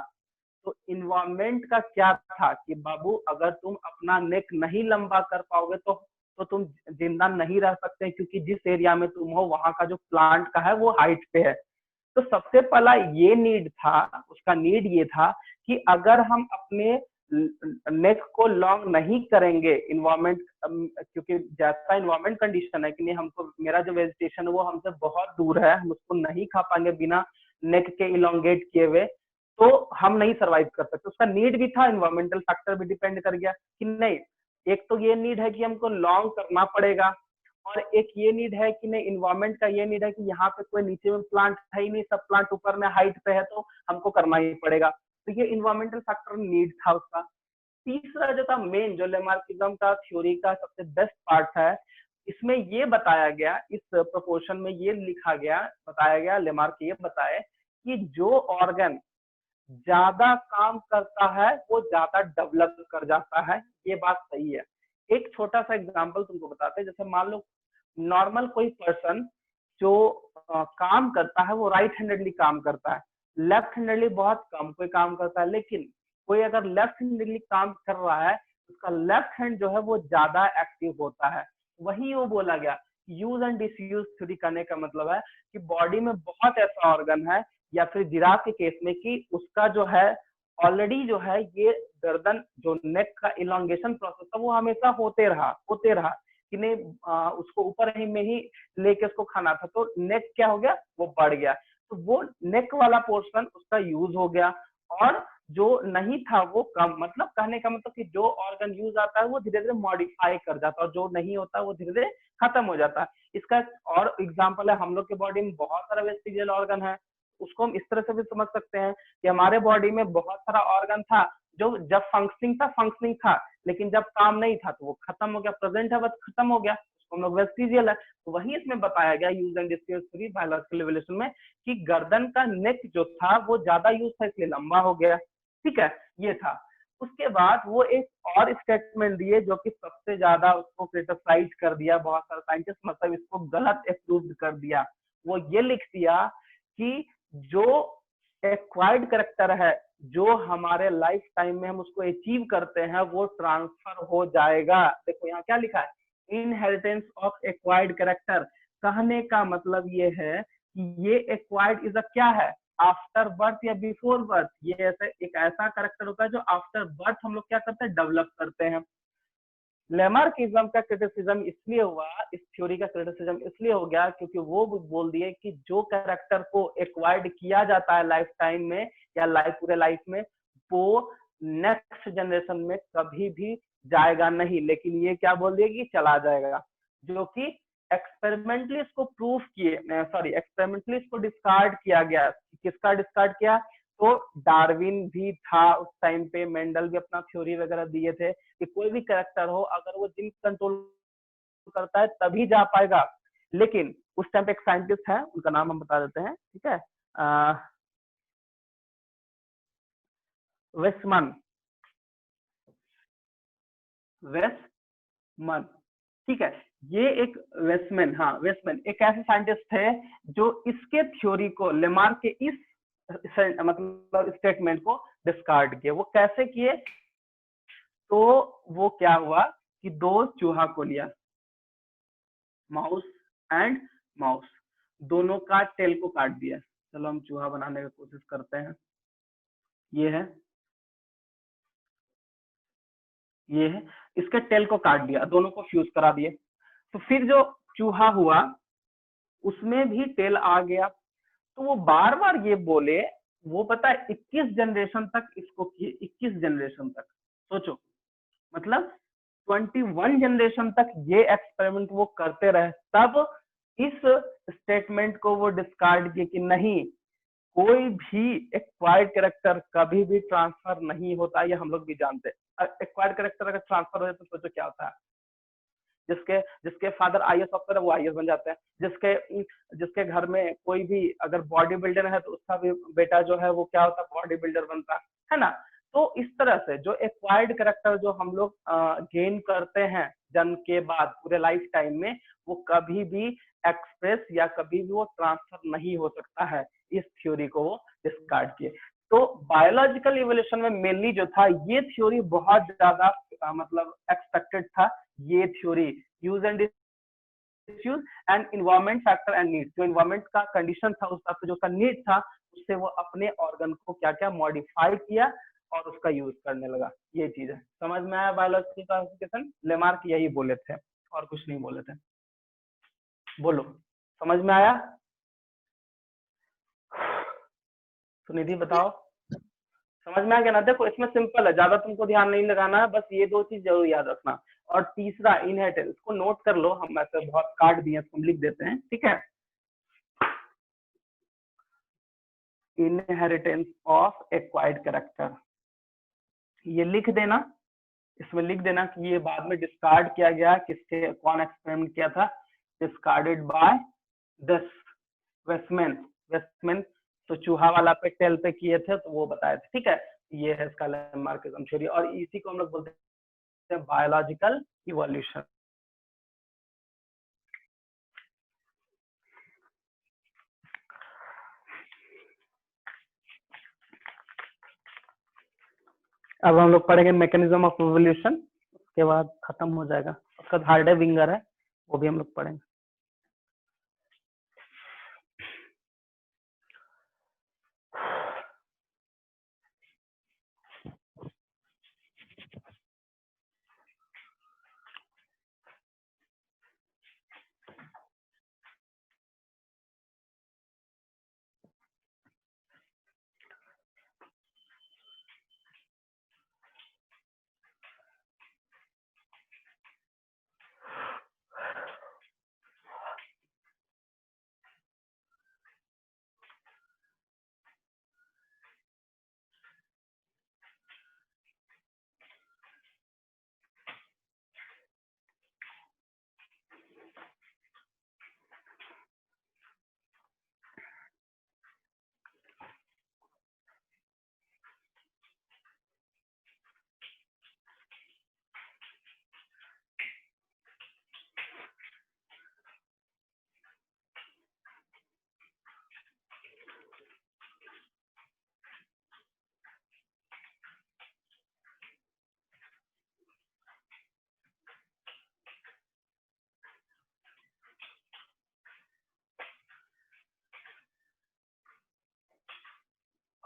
तो इन्वायरमेंट का क्या था कि बाबू अगर तुम अपना नेक नहीं लंबा कर पाओगे तो तुम जिंदा नहीं रह सकते, क्योंकि जिस एरिया में तुम हो वहां का जो प्लांट का है वो हाइट पे है। तो सबसे पहला ये नीड था, उसका नीड ये था कि अगर हम अपने नेक को लॉन्ग नहीं करेंगे इन्वायरमेंट, क्योंकि जैसा इन्वायरमेंट कंडीशन है कि नहीं, हमको मेरा जो वेजिटेशन है वो हमसे बहुत दूर है, हम उसको नहीं खा पाएंगे बिना नेक के इलोंगेट किए हुए, तो हम नहीं सर्वाइव कर सकते। उसका नीड भी था, इन्वायरमेंटल फैक्टर भी डिपेंड कर गया कि नहीं, एक तो ये नीड है कि हमको लॉन्ग करना पड़ेगा, और एक ये नीड है कि नहीं, इन्वायरमेंट का ये नीड है कि यहाँ पे कोई नीचे में प्लांट है ही नहीं, सब प्लांट ऊपर में हाइट पे है, तो हमको करना ही पड़ेगा। तो ये इन्वायरमेंटल फैक्टर नीड था उसका। तीसरा जो था मेन, जो लेमार्किज्म का थ्योरी का सबसे बेस्ट पार्ट है, इसमें ये बताया गया, इस प्रोपोर्शन में ये लिखा गया, बताया गया, लेमार्क ये बताए कि जो ऑर्गन ज्यादा काम करता है वो ज्यादा डेवलप कर जाता है, ये बात सही है। एक छोटा सा एग्जांपल तुमको बताते हैं, जैसे मान लो नॉर्मल कोई पर्सन जो काम करता है वो राइट हैंडेडली काम करता है, लेफ्ट हैंडेडली बहुत कम कोई काम करता है, लेकिन कोई अगर लेफ्ट हैंडेडली काम कर रहा है उसका लेफ्ट हैंड जो है वो ज्यादा एक्टिव होता है। वही वो बोला गया, यूज एंड डिसयूज थ्योरी करने का मतलब है कि बॉडी में बहुत ऐसा ऑर्गन है, या फिर जिराफ के केस में कि उसका जो है ऑलरेडी जो है ये गर्दन जो नेक का इलांगेशन प्रोसेस था वो हमेशा होते रहा कि नहीं, उसको ऊपर ही में ही लेके उसको खाना था, तो नेक क्या हो गया, वो बढ़ गया, तो वो नेक वाला पोर्शन उसका यूज हो गया, और जो नहीं था वो कम, मतलब कहने का मतलब कि जो ऑर्गन यूज आता है वो धीरे धीरे मॉडिफाई कर जाता है, और जो नहीं होता वो धीरे धीरे खत्म हो जाता है। इसका और एग्जाम्पल है, हम लोग के बॉडी में बहुत सारा वेस्टिजियल ऑर्गन है, उसको हम इस तरह से भी समझ सकते हैं कि हमारे बॉडी में बहुत सारा ऑर्गन था जो जब फंक्शनिंग था, लेकिन जब काम नहीं था तो वो खत्म हो गया, प्रेजेंट है बस खत्म हो गया, उसको हम लोग वेस्टिजियल है। तो वही इसमें बताया गया use and disuse theory biological evolution में कि गर्दन का नेक जो था वो ज्यादा यूज था इसलिए लंबा हो गया, ठीक है, ये था। उसके बाद वो एक और स्टेटमेंट दिए जो कि सबसे ज्यादा उसको क्रिटिसाइज कर दिया बहुत सारे साइंटिस्ट, मतलब इसको गलत अप्रूव कर दिया। वो ये लिख दिया कि जो एक्वायर्ड कैरेक्टर है, जो हमारे लाइफ टाइम में हम उसको अचीव करते हैं वो ट्रांसफर हो जाएगा। देखो यहाँ क्या लिखा है, इनहेरिटेंस ऑफ एक्वायर्ड कैरेक्टर। कहने का मतलब ये है कि ये एक्वायर्ड इज अ क्या है, आफ्टर बर्थ या बिफोर बर्थ, ये ऐसे एक ऐसा कैरेक्टर होता है जो आफ्टर बर्थ हम लोग क्या करते हैं, डेवलप करते हैं। लेमार्किज्म का क्रिटिसिज्म इसलिए हुआ, इस थ्योरी का क्रिटिसिज्म इसलिए हो गया क्योंकि वो बोल दिए कि जो कैरेक्टर को एक्वायर्ड किया जाता है लाइफ टाइम में या पूरे लाइफ में, वो नेक्स्ट जनरेशन में कभी भी जाएगा नहीं, लेकिन ये क्या बोल दिए कि चला जाएगा, जो कि एक्सपेरिमेंटली इसको प्रूफ किए, एक्सपेरिमेंटली इसको डिस्कार्ड किया गया। किसका डिस्कार्ड किया, तो डार्विन भी था उस टाइम पे, मेंडल भी अपना थ्योरी वगैरह दिए थे कि कोई भी कैरेक्टर हो अगर वो जिन कंट्रोल करता है तभी जा पाएगा। लेकिन उस टाइम पे एक साइंटिस्ट है, उनका नाम हम बता देते हैं, ठीक है, वेस्टमन, ठीक है, ये एक वेस्टमैन एक ऐसे साइंटिस्ट थे जो इसके थ्योरी को, लेमार्क के इस मतलब स्टेटमेंट को डिस्कार्ड किए। वो कैसे किए, तो वो क्या हुआ कि दो चूहा को लिया, माउस एंड माउस, दोनों का टेल को काट दिया। चलो हम चूहा बनाने की कोशिश करते हैं, ये है इसके टेल को काट दिया, दोनों को फ्यूज करा दिए, तो फिर जो चूहा हुआ उसमें भी टेल आ गया। तो वो बार बार ये बोले, वो पता है 21 जनरेशन तक इसको किए, 21 जनरेशन तक, सोचो, मतलब 21 जनरेशन तक ये एक्सपेरिमेंट वो करते रहे, तब इस स्टेटमेंट को वो डिस्कार्ड किए कि नहीं, कोई भी एक्वायर्ड कैरेक्टर कभी भी ट्रांसफर नहीं होता। ये हम लोग भी जानते हैं, एक्वायर्ड कैरेक्टर अगर ट्रांसफर हो जाए तो सोचो क्या होता है, जिसके फादर आईएएस ऑफिसर है वो आईएएस बन जाते हैं, जिसके घर में कोई भी अगर बॉडी बिल्डर है तो उसका भी बेटा जो है वो क्या होता है, बॉडी बिल्डर बनता है ना। तो इस तरह से जो एक्वायर्ड कैरेक्टर जो हम लोग गेन करते हैं जन्म के बाद पूरे लाइफ टाइम में, वो कभी भी एक्सप्रेस या कभी भी वो ट्रांसफर नहीं हो सकता है। इस थ्योरी को वो डिस्कार्ड किए। तो बायोलॉजिकल इवोल्यूशन में मेनली जो था ये थ्योरी बहुत ज्यादा मतलब एक्सपेक्टेड था, ये theory use and disuse and environment factor and need, जो इन्वायरमेंट का कंडीशन था उस हिसाब से जो उसका नीड था उससे वो अपने ऑर्गन को क्या क्या मॉडिफाई किया और उसका यूज करने लगा। ये चीज है, समझ में आया बायोलॉजिकल क्लासिफिकेशन? लेमार्क यही बोले थे और कुछ नहीं बोले थे। बोलो, समझ में आया? सुनिधि बताओ, समझ में आ गया ना? देखो इसमें सिंपल है, ज्यादा तुमको ध्यान नहीं लगाना है, बस ये दो चीज जरूर याद रखना। और तीसरा इनहेरिटेंस, इसको नोट कर लो, हम ऐसे बहुत कार्ड दिए इसको लिख देते हैं, ठीक है। इनहेरिटेंस ऑफ एक्वायर्ड कैरेक्टर, ये लिख देना, इसमें लिख देना कि ये बाद में डिस्कार्ड किया गया, किसके, कौन एक्सपेरिमेंट किया था, डिस्कार्डेड बाय दिस वेस्टमैन तो चूहा वाला पे टेल पे किए थे तो वो बताए थे, ठीक है। ये है इसका लैंडमार्किज्म थ्योरी, और इसी को हम लोग बोलते हैं बायोलॉजिकल इवोल्यूशन। अब हम लोग पढ़ेंगे मैकेनिज्म ऑफ इवोल्यूशन, उसके बाद खत्म हो जाएगा। उसका हार्डे विंगर है, वो भी हम लोग पढ़ेंगे।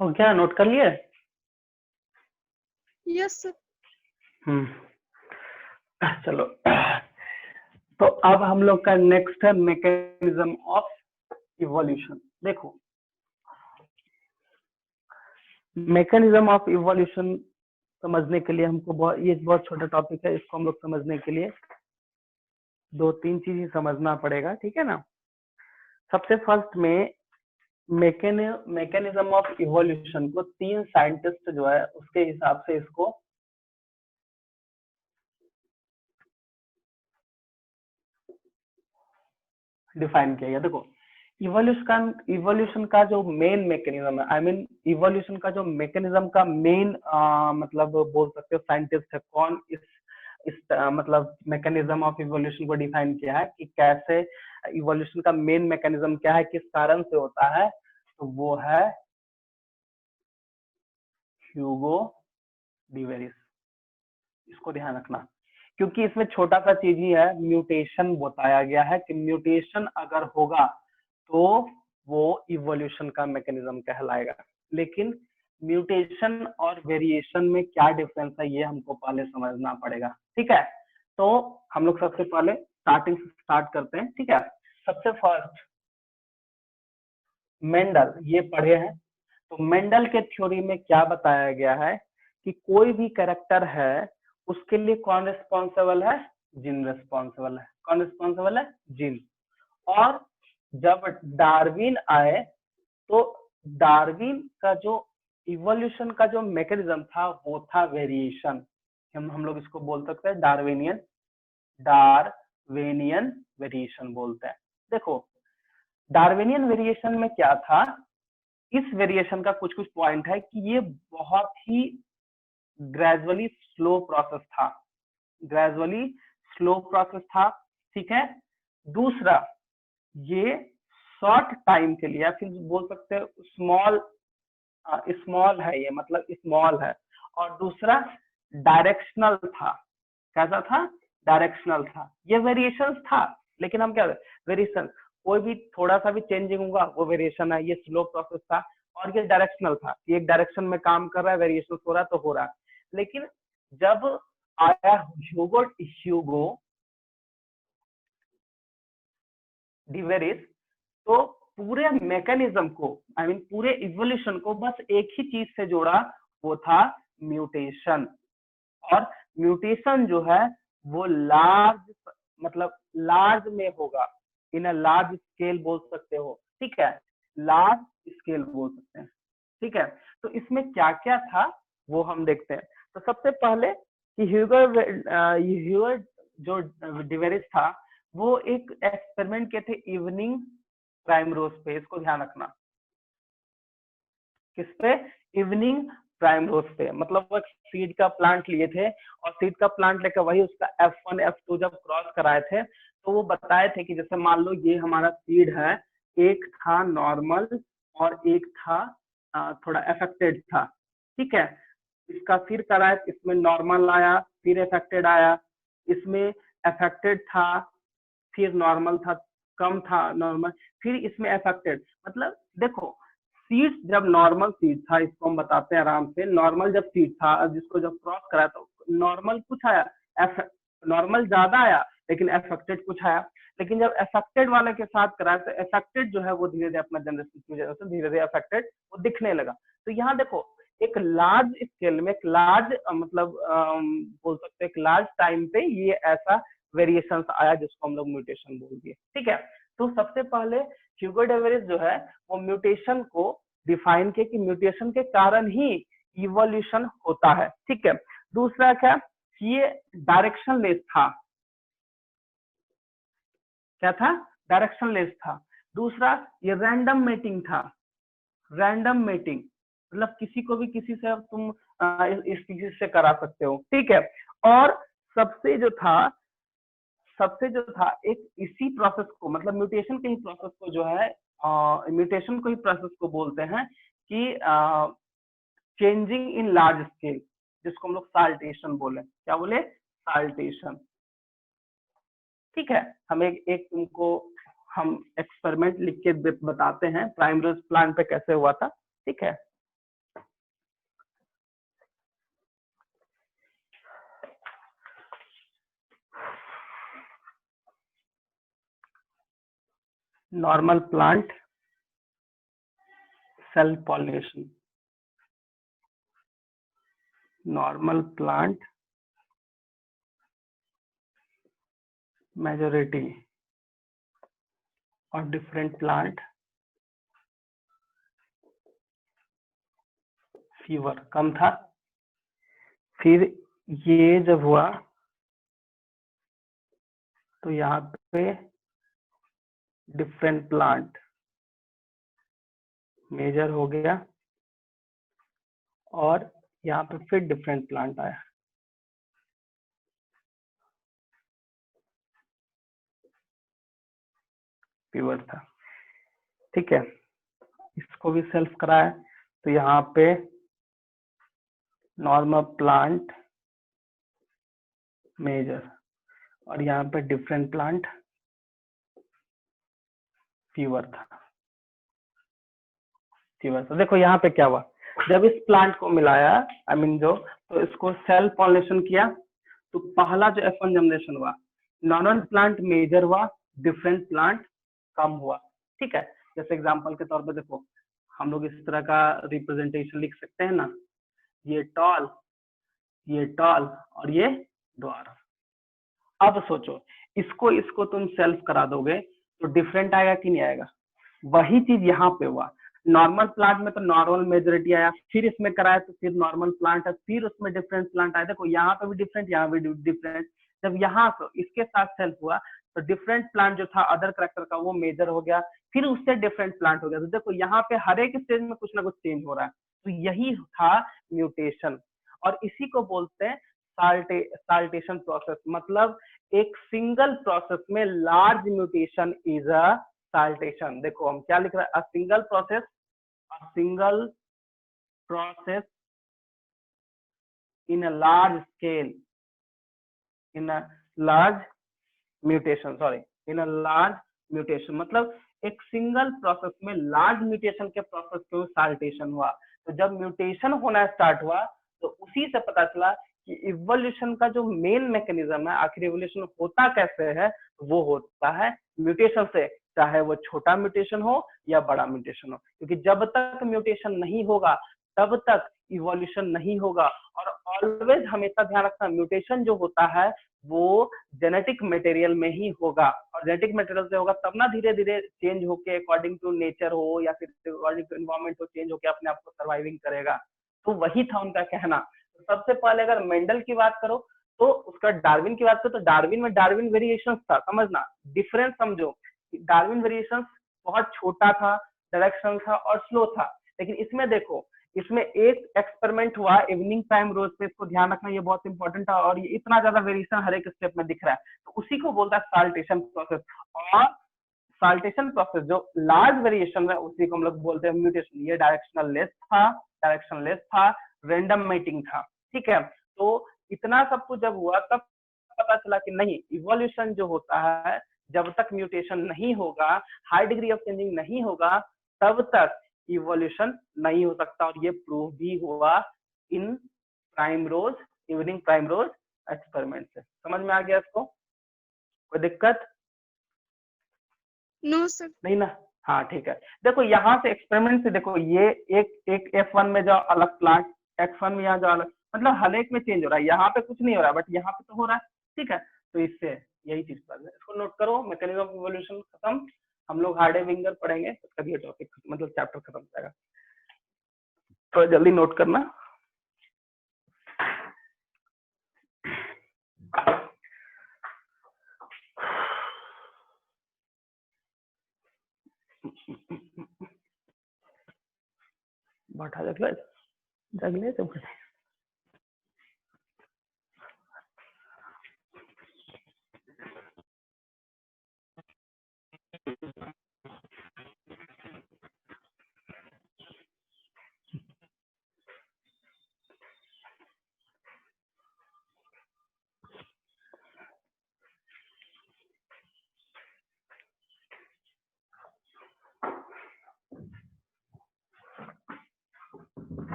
हो गया, नोट कर लिए? Yes sir. चलो, तो अब हम लोग का नेक्स्ट है मैकेनिज्म ऑफ इवोल्यूशन। देखो, मैकेनिज्म ऑफ इवोल्यूशन समझने के लिए हमको ये बहुत छोटा टॉपिक है, इसको हम लोग समझने के लिए 2-3 चीज ही समझना पड़ेगा, ठीक है ना। सबसे फर्स्ट में मैकेनिज्म ऑफ इवोल्यूशन को 3 साइंटिस्ट जो है उसके हिसाब से इसको डिफाइन किया गया। देखो, इवोल्यूशन का जो मेन मैकेनिज्म है, आई मीन इवोल्यूशन का जो मैकेनिज्म का मेन मतलब बोल सकते हो साइंटिस्ट है कौन, इस मतलब मैकेनिज्म ऑफ इवोल्यूशन को डिफाइन किया है कि कैसे इवोल्यूशन का मेन मैकेनिज्म क्या है, किस कारण से होता है, तो वो है ह्यूगो डिवेरिस। इसको ध्यान रखना, क्योंकि इसमें छोटा सा चीज ही है, म्यूटेशन बताया गया है कि म्यूटेशन अगर होगा तो वो इवोल्यूशन का मैकेनिज्म कहलाएगा। लेकिन म्यूटेशन और वेरिएशन में क्या डिफरेंस है ये हमको पहले समझना पड़ेगा, ठीक है। तो हम लोग सबसे पहले स्टार्टिंग से स्टार्ट करते हैं, ठीक है। सबसे फर्स्ट मेंडल, ये पढ़े हैं, तो मेंडल के थ्योरी में क्या बताया गया है कि कोई भी कैरेक्टर है उसके लिए कौन रिस्पॉन्सिबल है, जीन रिस्पॉन्सिबल है। कौन रिस्पॉन्सिबल है, जीन। और जब डार्विन आए तो डार्विन का जो इवोल्यूशन का जो मैकेनिज्म था वो था वेरिएशन। हम लोग इसको बोल सकते हैं डार्विनियन वेरिएशन बोलते हैं। देखो, डार्विनियन वेरिएशन में क्या था, इस वेरिएशन का कुछ कुछ पॉइंट है कि ये बहुत ही ग्रेजुअली स्लो प्रोसेस था, ठीक है। दूसरा, ये शॉर्ट टाइम के लिए, या फिर बोल सकते हैं स्मॉल है, ये मतलब स्मॉल है। और दूसरा डायरेक्शनल था। कैसा था, डायरेक्शनल था। ये वेरिएशन था, लेकिन हम क्या, वेरिएशन कोई भी थोड़ा सा भी चेंजिंग होगा वो वेरिएशन है। ये स्लो प्रोसेस था और ये डायरेक्शनल था, ये एक डायरेक्शन में काम कर रहा है, वेरिएशन हो रहा है तो हो रहा है। लेकिन जब आया ह्यूगो डिवेरिस, तो पूरे मैकेनिज्म को, आई मीन पूरे इवोल्यूशन को बस एक ही चीज से जोड़ा, वो था म्यूटेशन। और म्यूटेशन जो है वो लार्ज में होगा, इन अ लार्ज स्केल बोल सकते हो, ठीक है, लार्ज स्केल बोल सकते हैं, ठीक है। तो इसमें क्या क्या था वो हम देखते हैं। तो सबसे पहले कि ह्यूगो जो डिवेरिस था वो एक एक्सपेरिमेंट किए थे इवनिंग प्राइमरोज पे, इसको ध्यान रखना। किस पे, इवनिंग प्राइमरोज पे। मतलब वो एक सीड का प्लांट लिए थे और सीड का प्लांट लेकर वही उसका F1 F2 जब क्रॉस कराए थे तो वो बताए थे कि जैसे मान लो ये हमारा सीड है, एक था नॉर्मल और एक था थोड़ा अफेक्टेड था, ठीक है। इसका फिर कराए, इसमें नॉर्मल आया, फिर अफेक्टेड आया, इसमें अफेक्टेड था, फिर नॉर्मल था, कम था नॉर्मल, फिर इसमें अफेक्टेड। मतलब देखो सीड जब नॉर्मल सीड था, इसको हम बताते हैं आराम से, नॉर्मल जब सीड था जिसको जब क्रॉस करा तो नॉर्मल कुछ आया, नॉर्मल ज्यादा आया लेकिन अफेक्टेड कुछ आया। लेकिन जब अफेक्टेड वाले के साथ कराया तो अफेक्टेड जो है वो धीरे धीरे अपना जनरेशन की वजह से धीरे धीरे अफेक्टेड वो दिखने लगा। तो यहाँ देखो एक लार्ज स्केल में, एक लार्ज मतलब बोल सकते हैं एक लार्ज टाइम पे ये ऐसा वेरिएशन आया जिसको हम लोग म्यूटेशन बोल दिए, ठीक है। तो सबसे पहले ह्यूगो डेविस जो है वो म्यूटेशन को डिफाइन किया कि म्यूटेशन के कारण ही इवोल्यूशन होता है, ठीक है। दूसरा क्या, ये डायरेक्शनलेस था, क्या था, डायरेक्शनलेस था। दूसरा ये रैंडम मेटिंग था, रैंडम मेटिंग मतलब किसी को भी किसी से तुम इस किसी से करा सकते हो, ठीक है। और सबसे जो था एक इसी प्रोसेस को मतलब म्यूटेशन के ही प्रोसेस को जो है म्यूटेशन को ही प्रोसेस को बोलते हैं कि चेंजिंग इन लार्ज स्केल, जिसको हम लोग साल्टेशन बोले, क्या बोले, साल्टेशन, ठीक है। हम एक तुमको हम एक्सपेरिमेंट लिख के बताते हैं प्राइमरोज प्लांट पे कैसे हुआ था, ठीक है। Normal plant self pollination, normal plant majority और डिफरेंट प्लांट फीवर कम था। फिर ये जब हुआ तो यहाँ पे डिफरेंट प्लांट मेजर हो गया और यहाँ पे फिर डिफरेंट प्लांट आया, फीवर था, ठीक है। इसको भी सेल्फ कराया तो यहाँ पे नॉर्मल प्लांट मेजर और यहाँ पे डिफरेंट प्लांट फीवर था, फीवर था। देखो यहाँ पे क्या हुआ, जब इस प्लांट को मिलाया तो इसको सेल्फ पॉलिनेशन किया तो पहला जो F1 जनरेशन हुआ, नॉर्मल प्लांट मेजर हुआ, डिफरेंट प्लांट कम हुआ, ठीक है। जैसे एग्जांपल के तौर पर देखो हम लोग इस तरह का रिप्रेजेंटेशन लिख सकते हैं ना, ये टॉल और ये ड्वार्फ। अब सोचो इसको तुम सेल्फ करा दोगे तो डिफरेंट आएगा कि नहीं आएगा, वही चीज यहाँ पे हुआ। नॉर्मल प्लांट में तो नॉर्मल मेजोरिटी आया, फिर इसमें कराया तो फिर नॉर्मल प्लांट है, फिर उसमें डिफरेंट प्लांट आया। देखो यहाँ पे भी डिफरेंट, यहाँ पे डिफरेंट। जब यहाँ तो इसके साथ सेल्फ हुआ तो डिफरेंट प्लांट जो था अदर करेक्टर का वो मेजर हो गया, फिर उससे डिफरेंट प्लांट हो गया। तो देखो यहाँ पे हर एक स्टेज में कुछ ना कुछ चेंज हो रहा है, तो यही था म्यूटेशन और इसी को बोलते हैं साल्टेशन प्रोसेस। मतलब एक सिंगल प्रोसेस में large mutation is a saltation. देखो हम क्या लिख रहे हैं, a single process in a large scale, in a large mutation, मतलब एक सिंगल प्रोसेस में लार्ज म्यूटेशन के प्रोसेस को साल्टेशन हुआ। तो जब म्यूटेशन होना स्टार्ट हुआ तो उसी से पता चला कि इवोल्यूशन का जो मेन मैकेनिज्म है, आखिर इवोल्यूशन होता कैसे है, वो होता है म्यूटेशन से, चाहे वो छोटा म्यूटेशन हो या बड़ा म्यूटेशन हो। क्योंकि जब तक म्यूटेशन नहीं होगा तब तक इवोल्यूशन नहीं होगा। और ऑलवेज हमेशा ध्यान रखना, म्यूटेशन जो होता है वो जेनेटिक मटेरियल में ही होगा और जेनेटिक मटेरियल से होगा तब ना धीरे धीरे चेंज होके अकॉर्डिंग टू नेचर हो या फिर अकॉर्डिंग टू एनवायरमेंट हो, चेंज होके अपने आप को सर्वाइविंग करेगा। तो वही था उनका कहना। तो सबसे पहले अगर मेंडल की बात करो तो उसका डार्विन की बात करो तो डार्विन में डार्विन वेरिएशन था, समझना डिफरेंस समझो। डार्विन वेरिएशन बहुत छोटा था, डायरेक्शन था और स्लो था। लेकिन इसमें देखो, इसमें एक एक्सपेरिमेंट हुआ इवनिंग प्राइम रोज पे, इसको ध्यान रखना, ये बहुत इंपॉर्टेंट है, और ये इतना ज्यादा वेरिएशन हर एक स्टेप में दिख रहा है, तो उसी को बोलता है साल्टेशन प्रोसेस। और साल्टेशन प्रोसेस जो लार्ज वेरिएशन है उसी को हम लोग बोलते हैं म्यूटेशन। ये डायरेक्शनलेस था, रैंडम मेटिंग था, ठीक है। तो इतना सब कुछ जब हुआ तब पता चला कि नहीं, इवोल्यूशन जो होता है जब तक म्यूटेशन नहीं होगा, हाई डिग्री ऑफ चेंजिंग नहीं होगा, तब तक इवोल्यूशन नहीं हो सकता। और ये प्रूव भी हुआ इन primrose, evening primrose experiment से। समझ में आ गया इसको? कोई दिक्कत? No sir. नहीं ना? हाँ ठीक है। देखो यहाँ से एक्सपेरिमेंट से देखो, ये एक F1 में जो अलग प्लांट, X1 में यहाँ जो अलग, मतलब हर एक में चेंज हो रहा है, यहाँ पे कुछ नहीं हो रहा है बट यहाँ पे तो हो रहा है, ठीक है। तो इससे यही चीज पर है, इसको नोट करो। मैकेनिज्म ऑफ इवोल्यूशन खत्म, हम लोग हार्डे-विंगर पढ़ेंगे, उसका ये टॉपिक मतलब चैप्टर खत्म हो जाएगा, तो जल्दी नोट करना। बैठा जगले तो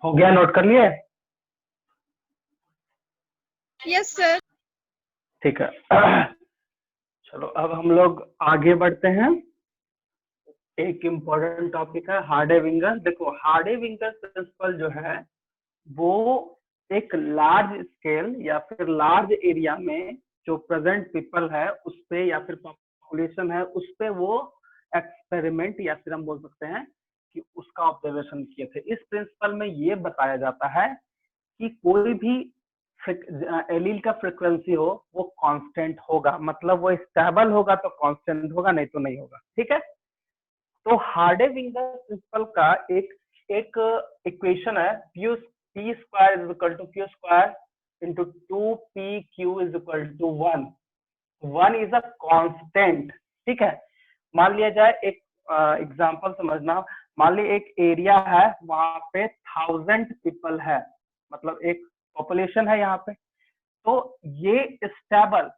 हो गया, नोट कर लिए? Yes sir. ठीक है। चलो अब हम लोग आगे बढ़ते हैं। एक इम्पोर्टेंट टॉपिक है हार्डे-विंगर। देखो हार्डे-विंगर प्रिंसिपल जो है वो एक लार्ज स्केल या फिर लार्ज एरिया में जो प्रेजेंट पीपल है उस पे या फिर पॉपुलेशन है उस पे वो एक्सपेरिमेंट या फिर हम बोल सकते हैं कि उसका ऑब्जर्वेशन किए थे। इस प्रिंसिपल में ये बताया जाता है कि कोई भी एलील का फ्रीक्वेंसी हो वो कांस्टेंट होगा, मतलब वो स्टेबल होगा तो कांस्टेंट होगा, नहीं तो नहीं होगा, ठीक है। तो हार्डे-विंगर प्रिंसिपल का एक इक्वेशन है, p square is equal to q square into 2pq is equal to 1। 1 is a constant, ठीक है। मान लिया जाए एक एग्जांपल समझना, मान ली एक एरिया है, वहां पे 1000 पीपल है, मतलब एक पॉपुलेशन है यहाँ पे। तो ये स्टेबल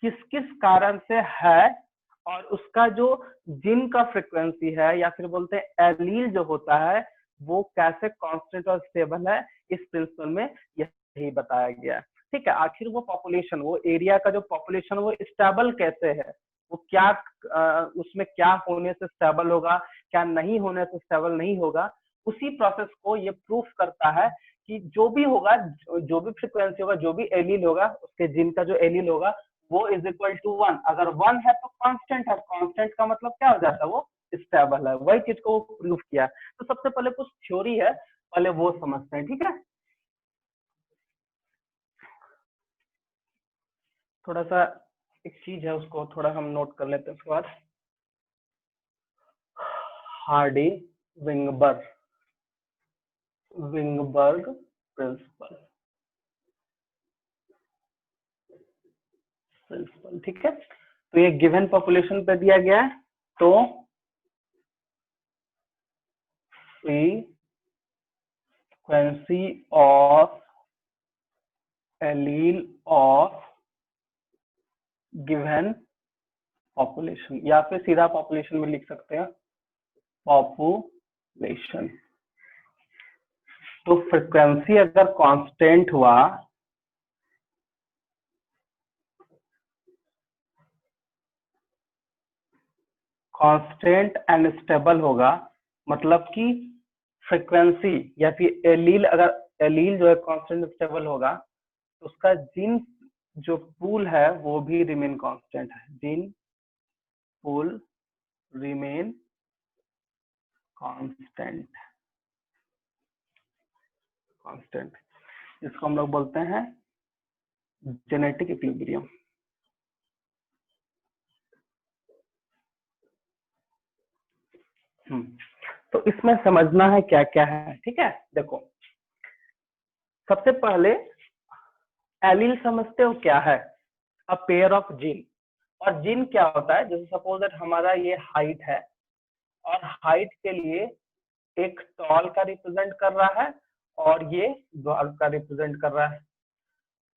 किस किस कारण से है और उसका जो जीन का फ्रीक्वेंसी है या फिर बोलते हैं एलील जो होता है वो कैसे कांस्टेंट और स्टेबल है, इस प्रिंसिपल में यही बताया गया है, ठीक है। आखिर वो पॉपुलेशन, वो एरिया का जो पॉपुलेशन वो स्टेबल कैसे है, वो क्या उसमें क्या होने से स्टेबल होगा, क्या नहीं होने से स्टेबल नहीं होगा, उसी प्रोसेस को ये प्रूफ करता है कि जो भी होगा, जो भी फ्रीक्वेंसी होगा, जो भी एलील होगा, उसके जीन का जो एलील होगा वो इज इक्वल टू 1। अगर 1 है तो कांस्टेंट है, कांस्टेंट का मतलब क्या हो जाता है, वो स्टेबल है। वही चीज को वो प्रूफ किया। तो सबसे पहले कुछ थ्योरी है, पहले वो समझते हैं, ठीक है। थोड़ा सा एक चीज है, उसको थोड़ा हम नोट कर लेते हैं। उसके बाद हार्डी विंगबर्ग प्रिंसिपल, ठीक है। तो ये गिवन पॉपुलेशन पे दिया गया है, तो frequency of allele of given population, या फिर सीधा पॉपुलेशन में लिख सकते हैं पॉपुलेशन। तो फ्रीक्वेंसी अगर कांस्टेंट हुआ, कांस्टेंट एंड स्टेबल होगा, मतलब कि फ्रीक्वेंसी या फिर एलील, अगर एलील जो है कांस्टेंट स्टेबल होगा तो उसका जीन जो पूल है वो भी रिमेन कांस्टेंट है, जीन पूल रिमेन कांस्टेंट, इसको हम लोग बोलते हैं जेनेटिक इक्विलिब्रियम। तो इसमें समझना है क्या क्या है, ठीक है। देखो, सबसे पहले एलील समझते हो क्या है, अ पेयर ऑफ जीन। और जीन क्या होता है, जैसे सपोज दैट हमारा ये हाइट है, और हाइट के लिए एक टॉल का रिप्रेजेंट कर रहा है और ये ड्वार्फ का रिप्रेजेंट कर रहा है।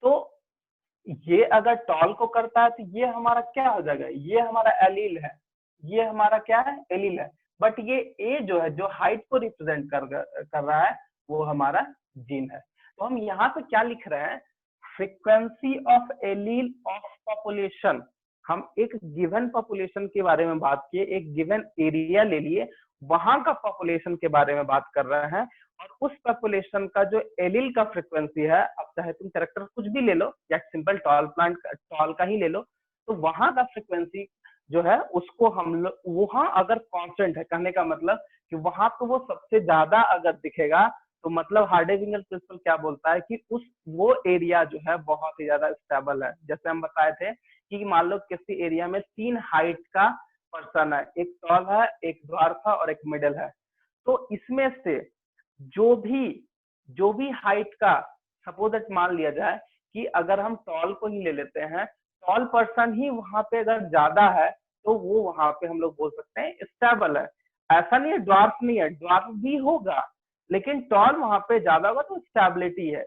तो ये अगर टॉल को करता है तो ये हमारा क्या हो जाएगा, ये हमारा एलील है, ये हमारा क्या है, एलील है। बट ये ए जो है, जो हाइट को रिप्रेजेंट कर रहा है, वो हमारा जीन है। तो हम यहाँ पे क्या लिख रहे हैं, frequency of allele of population. हम एक गिवन पॉपुलेशन के बारे में बात किए, एक गिवन एरिया ले लिए, वहां का पॉपुलेशन के बारे में बात कर रहे हैं, और उस पॉपुलेशन का जो एलील का फ्रीक्वेंसी है, अब चाहे तुम कैरेक्टर कुछ भी ले लो या सिंपल टॉल प्लांट टॉल का ही ले लो, तो वहां का फ्रीक्वेंसी जो है उसको हम लोग, वहां अगर कांस्टेंट है, कहने का मतलब कि वहां तो वो सबसे ज्यादा अगर दिखेगा, तो मतलब हार्डी-विंगर प्रिंसिपल क्या बोलता है कि उस वो एरिया जो है बहुत ही ज्यादा स्टेबल है। जैसे हम बताए थे कि मान लो किसी एरिया में 3 हाइट का पर्सन है, एक टॉल है, एक ड्वार्फ है और एक मिडिल है। तो इसमें से जो भी हाइट का, सपोज दैट मान लिया जाए कि अगर हम टॉल को ही ले लेते हैं, टॉल पर्सन ही वहां पे अगर ज्यादा है तो वो वहां पे हम लोग बोल सकते हैं स्टेबल है। ऐसा नहीं है ड्वार्फ नहीं है, ड्वार्फ भी होगा, लेकिन टॉल वहां पे ज्यादा होगा तो स्टेबिलिटी है।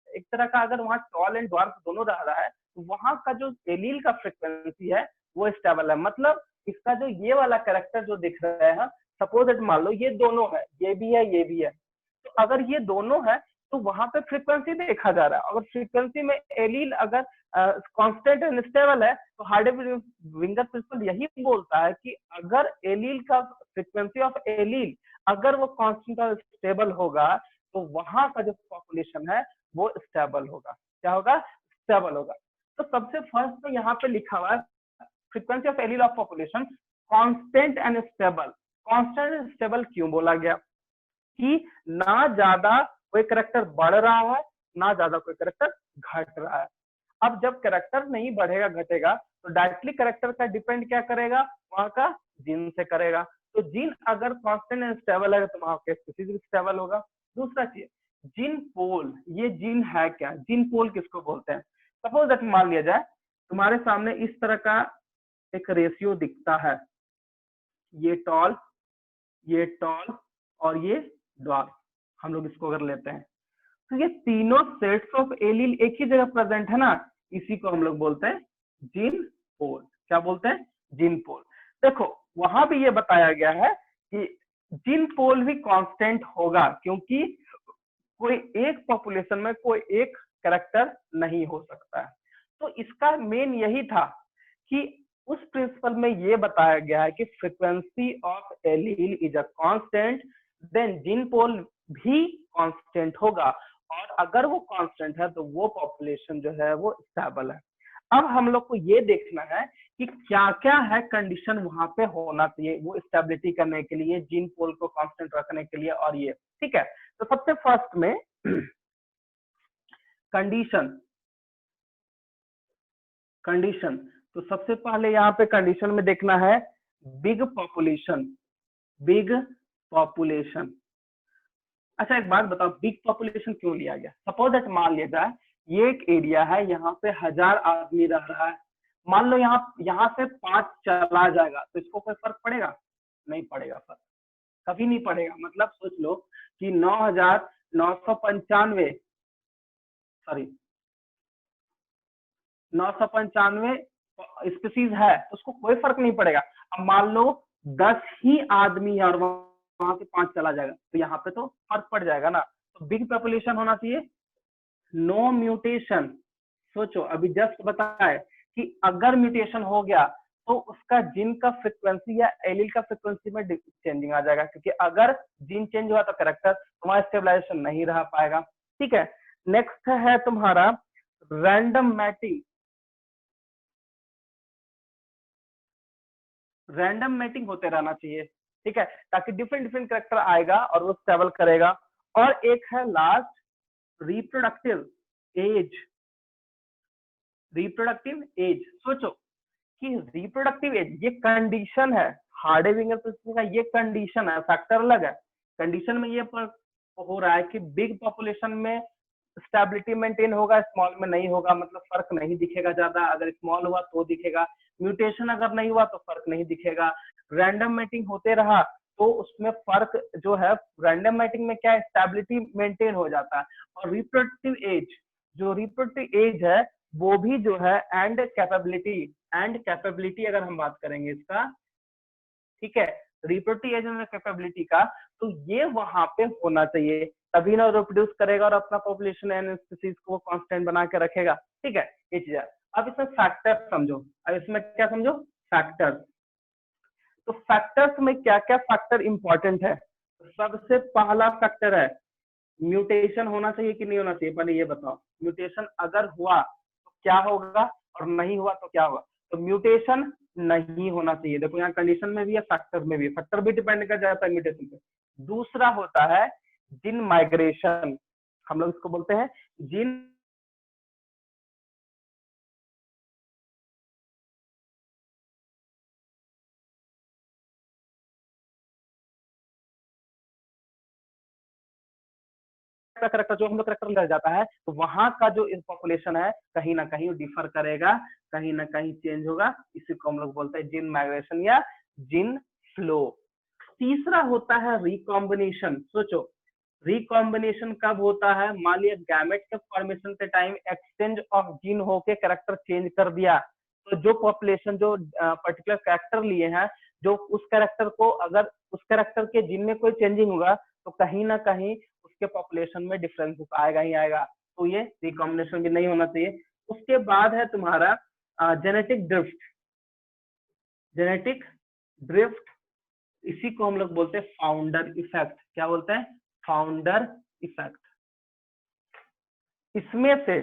एक तरह का अगर वहां टॉल एंड ड्वार्फ दोनों रह रहा है तो वहां का जो एलील का फ्रीक्वेंसी है वो स्टेबल है। मतलब इसका जो ये वाला कैरेक्टर जो दिख रहा है, सपोज इट मान लो ये दोनों है, ये भी है ये भी है, तो अगर ये दोनों है तो वहां पे फ्रीक्वेंसी देखा जा रहा है। अगर फ्रीक्वेंसी में एलील अगर कांस्टेंट एंड स्टेबल है तो हार्डी-विंगर प्रिंसिपल यही बोलता है कि अगर एलील का फ्रीक्वेंसी ऑफ एलील अगर वो कांस्टेंट और स्टेबल होगा तो वहां का जो पॉपुलेशन है वो स्टेबल होगा। क्या होगा, स्टेबल होगा। तो सबसे फर्स्ट तो यहाँ पे लिखा हुआ है frequency of allele of population constant and stable. Constant and stable क्यों बोला गया कि ना ज्यादा कोई कैरेक्टर बढ़ रहा है, ना ज्यादा कोई कैरेक्टर घट रहा है। अब जब कैरेक्टर नहीं बढ़ेगा घटेगा तो डायरेक्टली कैरेक्टर का डिपेंड क्या करेगा, वहां का जीन से करेगा। तो जीन अगर कांस्टेंट एंड स्टेबल है तो वहां का स्पीसीज भी स्टेबल होगा। दूसरा चीज, जीन पोल, ये जीन है क्या, जीन पोल किसको बोलते हैं। सपोज दैट मान लिया जाए तुम्हारे सामने इस तरह का एक रेशियो दिखता है, ये टॉल और ये ड्वार्फ, हम लोग इसको अगर लेते हैं तो ये तीनों सेट्स ऑफ एलील एक ही जगह प्रेजेंट है ना, इसी को हम लोग बोलते हैं जीन पोल। क्या बोलते हैं, जीन पोल। देखो वहां भी ये बताया गया है कि जीन पोल भी कांस्टेंट होगा, क्योंकि कोई एक पॉपुलेशन में कोई एक कैरेक्टर नहीं हो सकता है। तो इसका मेन यही था कि उस प्रिंसिपल में ये बताया गया है कि frequency of allele is a constant, then gene pool भी कांस्टेंट होगा, और अगर वो कांस्टेंट है तो वो पॉपुलेशन जो है वो स्टेबल है। अब हम लोग को ये देखना है कि क्या क्या है कंडीशन वहां पे होना चाहिए वो स्टेबिलिटी करने के लिए, जीन पोल को कांस्टेंट रखने के लिए, और ये ठीक है। तो सबसे फर्स्ट में कंडीशन, तो सबसे पहले यहाँ पे कंडीशन में देखना है बिग पॉपुलेशन। अच्छा एक बात बताओ, बिग पॉपुलेशन क्यों लिया गया? सपोज दैट मान लिया जाए ये एक एरिया है, यहाँ पे 1000 आदमी रह रहा है, मान लो यहाँ से 5 चला जाएगा तो इसको कोई फर्क पड़ेगा? नहीं पड़ेगा, फर्क कभी नहीं पड़ेगा। मतलब सोच लो कि 9,995 स्पीसीज है, तो उसको कोई फर्क नहीं पड़ेगा। अब मान लो 10 ही आदमी है और वहां से 5 चला जाएगा, तो यहाँ पे तो फर्क पड़ जाएगा ना। तो बिग पॉपुलेशन होना चाहिए, नो म्यूटेशन। सोचो अभी जस्ट बताया कि अगर म्यूटेशन हो गया तो उसका जीन का फ्रीक्वेंसी या एलील का फ्रीक्वेंसी में चेंजिंग आ जाएगा, क्योंकि अगर जीन चेंज हुआ तो कैरेक्टर तुम्हारा स्टेबलाइजेशन नहीं रह पाएगा। ठीक है, नेक्स्ट है तुम्हारा रैंडम मैटिंग होते रहना चाहिए, ठीक है, ताकि डिफरेंट डिफरेंट कैरेक्टर आएगा और वो स्टेबल करेगा। और एक है लास्ट रिप्रोडक्टिव एज। सोचो कि रिप्रोडक्टिव एज ये कंडीशन है, हार्डे विंगर का ये कंडीशन है, फैक्टर अलग है। कंडीशन में ये हो रहा है कि बिग पॉपुलेशन में स्टेबिलिटी मेंटेन होगा, स्मॉल में नहीं होगा, मतलब फर्क नहीं दिखेगा ज्यादा। अगर स्मॉल हुआ तो दिखेगा, म्यूटेशन अगर नहीं हुआ तो फर्क नहीं दिखेगा। रैंडम मैटिंग होते रहा तो उसमें फर्क जो है, रैंडम मैटिंग में क्या है, स्टेबिलिटी मेंटेन हो जाता है। और रिप्रोडक्टिव एज है वो भी जो है एंड कैपेबिलिटी अगर हम बात करेंगे इसका, ठीक है, रिप्रोडक्टिव एज एंड कैपेबिलिटी का, तो ये वहां पे होना चाहिए, तभी ना रिप्रोड्यूस करेगा और अपना पॉपुलेशन एंड स्पीसीज को कांस्टेंट बना के रखेगा। ठीक है, ये चीज है। अब इसमें फैक्टर समझो, अब इसमें क्या समझो, फैक्टर्स। तो फैक्टर्स में क्या क्या फैक्टर इंपॉर्टेंट है? सबसे पहला फैक्टर है म्यूटेशन होना चाहिए कि नहीं होना चाहिए? पहले ये बताओ, म्यूटेशन अगर हुआ तो क्या होगा और नहीं हुआ तो क्या होगा? तो म्यूटेशन नहीं होना चाहिए। देखो यहाँ कंडीशन में भी है, फैक्टर में भी, फैक्टर भी डिपेंड कर जाता है म्यूटेशन पे। दूसरा होता है जीन माइग्रेशन, हम लोग इसको बोलते हैं जीन करेक्टर, जो हम लोग करेक्टर ले जाता है, तो वहां का जो पॉपुलेशन है कहीं ना कहीं डिफर करेगा, कहीं ना कहीं चेंज होगा। इसी को हम लोग बोलते हैं जीन माइग्रेशन या जीन फ्लो। तीसरा होता है रिकॉम्बिनेशन। सोचो रिकॉम्बिनेशन कब होता है? मान लिया गैमेट के फॉर्मेशन के टाइम एक्सचेंज ऑफ जीन होके कैरेक्टर चेंज कर दिया, तो जो पॉपुलेशन जो पर्टिकुलर कैरेक्टर लिए हैं, जो उस कैरेक्टर को, अगर उस कैरेक्टर के जीन में कोई चेंजिंग होगा तो कहीं ना कहीं उसके पॉपुलेशन में डिफरेंस आएगा ही आएगा। तो ये रिकॉम्बिनेशन भी नहीं होना चाहिए। उसके बाद है तुम्हारा जेनेटिक ड्रिफ्ट, इसी को हम लोग बोलते हैं फाउंडर इफेक्ट। क्या बोलते हैं? Founder effect. इसमें से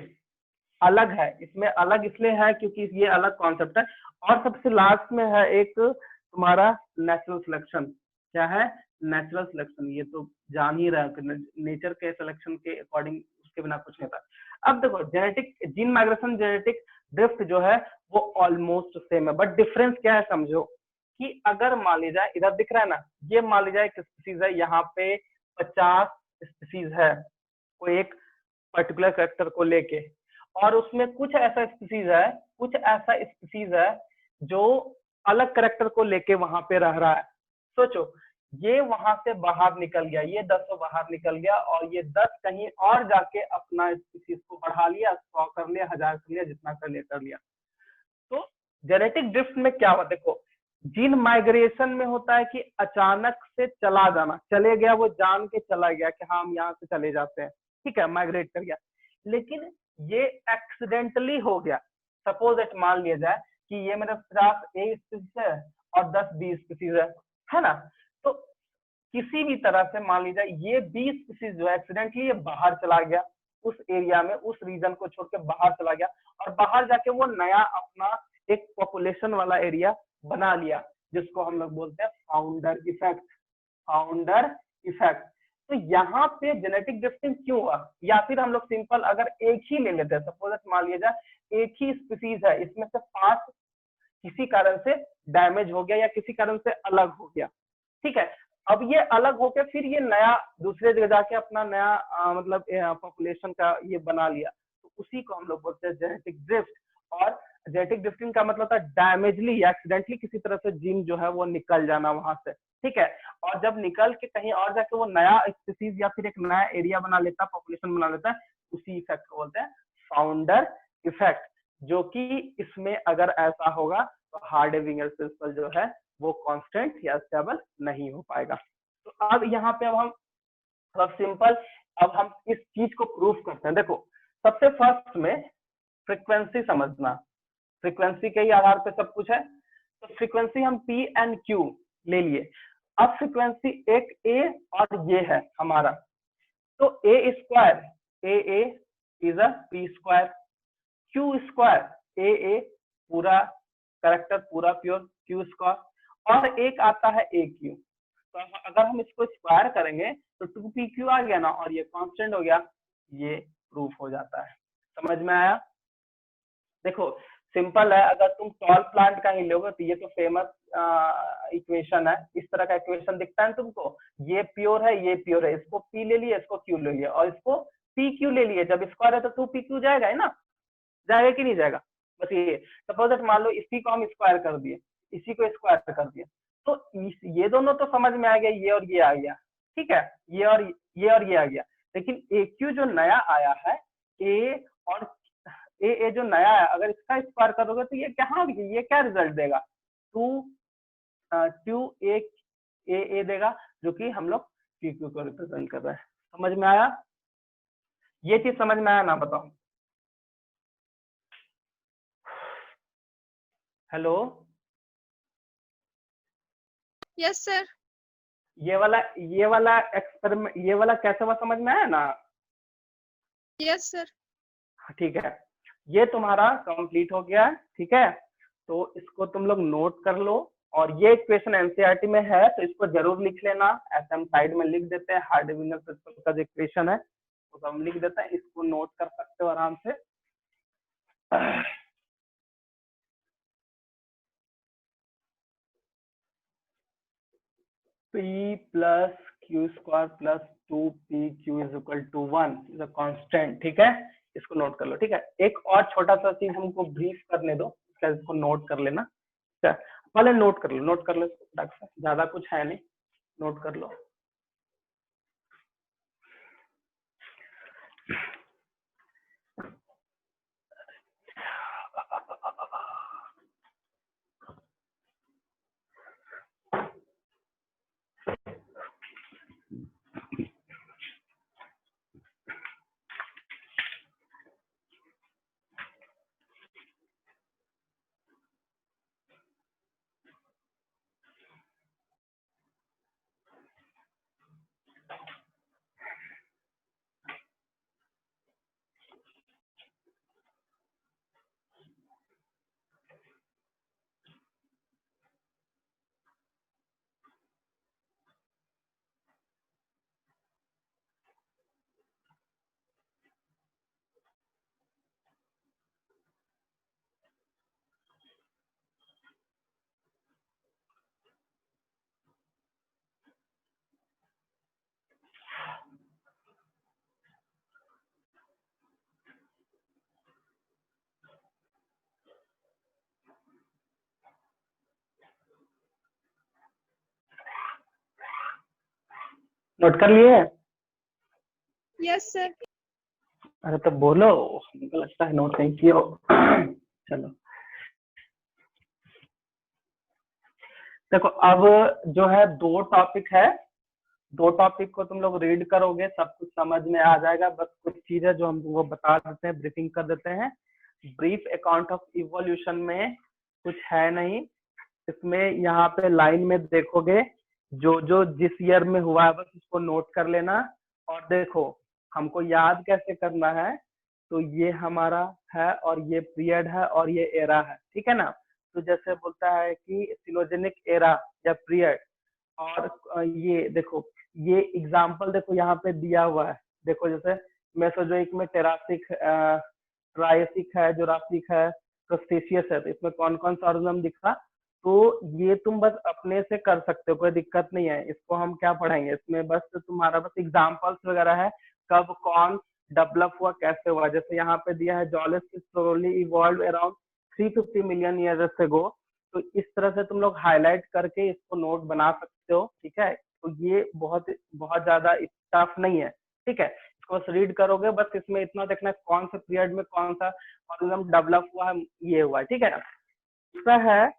अलग है, इसमें अलग इसलिए है क्योंकि ये अलग कॉन्सेप्ट है। और सबसे लास्ट में है एक तुम्हारा नेचुरल सिलेक्शन। क्या है? Natural selection. ये तो जान ही रहा है, नेचर के सिलेक्शन के अकॉर्डिंग, उसके बिना कुछ नहीं था। अब देखो genetic gene migration, genetic drift जो है वो ऑलमोस्ट सेम है, बट डिफरेंस क्या है समझो कि अगर मान ली जाए, इधर दिख रहा है ना, ये मान ली जाए एक स्पीसीज है, यहाँ पे 50 स्पीसीज है कोई एक पर्टिकुलर कैरेक्टर को लेके, और उसमें कुछ ऐसा स्पीसीज है जो अलग कैरेक्टर को लेके वहां पे रह रहा है। सोचो ये वहां से बाहर निकल गया, ये 10 बाहर निकल गया, और ये 10 कहीं और जाके अपना स्पीसीज को बढ़ा लिया, 100 कर लिया, 1000 कर लिया, जितना कर लिया। तो जेनेटिक ड्रिफ्ट में क्या हुआ? देखो जीन माइग्रेशन में होता है कि अचानक से चला जाना, चले गया, वो जान के चला गया कि हाँ हम यहाँ से चले जाते हैं, ठीक है, माइग्रेट कर गया। लेकिन ये एक्सीडेंटली हो गया। सपोज इट मान लिया जाए कि ये मेरे पास ए स्पीसीज है और 10 बी स्पीसीज है ना। तो किसी भी तरह से मान लीजिए ये बी स्पीसीज जो है एक्सीडेंटली ये बाहर चला गया, उस एरिया में उस रीजन को छोड़ के बाहर चला गया और बाहर जाके वो नया अपना एक पॉपुलेशन वाला एरिया बना लिया, जिसको हम लोग बोलते हैं फाउंडर इफेक्ट। Founder effect. तो यहाँ पे जेनेटिक ड्रिफ्टिंग क्यों हुआ, या फिर हम लोग सिंपल अगर एक ही ले लेते हैं, सपोज मान लिया जाए एक ही स्पीसीज है, इसमें से 5 किसी कारण से डैमेज हो गया या किसी कारण से अलग हो गया, ठीक है। अब ये अलग होकर फिर ये नया दूसरे जगह जाके अपना नया मतलब पॉपुलेशन का ये बना लिया, तो उसी को हम लोग बोलते हैं जेनेटिक ड्रिफ्ट। और जेनेटिक ड्रिफ्टिंग का मतलब था डैमेजली या एक्सीडेंटली किसी तरह से जीन जो है वो निकल जाना वहां से, ठीक है। और जब निकल के कहीं और जाके वो नया स्पीसीज या फिर एक नया एरिया बना लेता है, पॉपुलेशन बना लेता है, उसी इफेक्ट को बोलते हैं फाउंडर इफेक्ट। जो कि इसमें अगर ऐसा होगा तो हार्डी-विंगर प्रिंसिपल जो है वो कांस्टेंट या स्टेबल नहीं हो पाएगा। तो अब यहाँ पे अब सिंपल अब हम इस चीज को प्रूफ करते हैं। देखो सबसे फर्स्ट में फ्रीक्वेंसी समझना, फ्रीक्वेंसी के ही आधार पे सब कुछ है। तो फ्रीक्वेंसी हम पी एंड क्यू ले लिए। अब फ्रीक्वेंसी एक ए और ये है हमारा, तो A square A is a P square, Q square A पूरा करेक्टर पूरा प्योर क्यू स्क्वायर, और एक आता है ए क्यू। तो अगर हम इसको स्क्वायर करेंगे तो 2pq आ गया ना, और ये कांस्टेंट हो गया, ये प्रूफ हो जाता है। समझ में आया? देखो सिंपल है, अगर तुम टॉल प्लांट का ही लोगे तो ये तो फेमस इक्वेशन है, इस तरह का इक्वेशन दिखता है तुमको, ये प्योर है ये प्योर है, इसको पी ले लिया इसको क्यू ले लिया और इसको पी क्यू ले लिया, जब स्क्वायर है तो 2pq जाएगा है ना, जाएगा कि नहीं जाएगा। बस ये सपोज मान लो इसी को हम स्क्वायर कर दिए, इसी को स्क्वायर कर दिया, तो ये दोनों तो समझ में आ गया, ये और ये आ गया, ठीक है, ये और ये आ गया। लेकिन ए क्यू जो नया आया है, ए और ए जो नया है, अगर इसका स्क्वायर करोगे तो ये ये क्या रिजल्ट देगा, 2 ए देगा, जो कि हम लोग क्यू क्यू को रिप्रेजेंट कर रहे हैं। समझ में आया? ये चीज समझ में आया ना, बताओ। Hello yes sir. ये वाला एक्सपेरिमेंट, ये वाला कैसे हुआ समझ में आया ना? Yes sir. ठीक है, ये तुम्हारा कंप्लीट हो गया, ठीक है। तो इसको तुम लोग नोट कर लो, और ये इक्वेशन एनसीईआरटी में है तो इसको जरूर लिख लेना। ऐसे हम साइड में लिख देते हैं, हार्डी-विंगर प्रिंसिपल का जो इक्वेशन है तो हम लिख देते हैं, इसको नोट कर सकते हो आराम से। P plus q square plus 2pq is equal to 1 is a constant, ठीक है। इसको नोट कर लो, ठीक है। एक और छोटा सा चीज हमको ब्रीफ करने दो, इसको नोट कर लेना, ठीक है। पहले नोट कर लो ज्यादा कुछ है नहीं, नोट कर लो। नोट कर लिए? Yes sir. अरे तो बोलो, हमको लगता है नोट नहीं किया हो। चलो देखो, अब जो है 2 टॉपिक है, 2 टॉपिक को तुम लोग रीड करोगे सब कुछ समझ में आ जाएगा। बस कुछ चीजें जो हम वो बता देते हैं, ब्रीफिंग कर देते हैं। ब्रीफ अकाउंट ऑफ इवोल्यूशन में कुछ है नहीं इसमें। यहाँ पे लाइन में देखोगे जो जो जिस ईयर में हुआ है बस उसको नोट कर लेना। और देखो हमको याद कैसे करना है, तो ये हमारा है और ये पीरियड है और ये एरा है, ठीक है ना। तो जैसे बोलता है कि फिलोजेनिक एरा या पीरियड। और ये देखो ये एग्जाम्पल देखो यहाँ पे दिया हुआ है। देखो जैसे मेसोजोइक में टेरासिक, ट्रायसिक है, जुरासिक है, क्रस्टेशियस है। तो इसमें कौन कौन सा ऑर्गेनिज्म दिखा, तो ये तुम बस अपने से कर सकते हो, कोई दिक्कत नहीं है। इसको हम क्या पढ़ेंगे, इसमें बस तुम्हारा बस एग्जाम्पल्स वगैरह है, कब कौन डेवलप हुआ, कैसे हुआ। जैसे यहाँ पे दिया है जॉलिस slowly evolve around 350 million years ago. तो इस तरह से तुम लोग हाईलाइट करके इसको नोट बना सकते हो, ठीक है। तो ये बहुत बहुत ज्यादा टफ नहीं है, ठीक है। इसको बस रीड करोगे, बस इसमें इतना देखना है कौन सा पीरियड में कौन सा ऑर्गेनिज्म डेवलप हुआ है, ये हुआ है, ठीक है। दूसरा है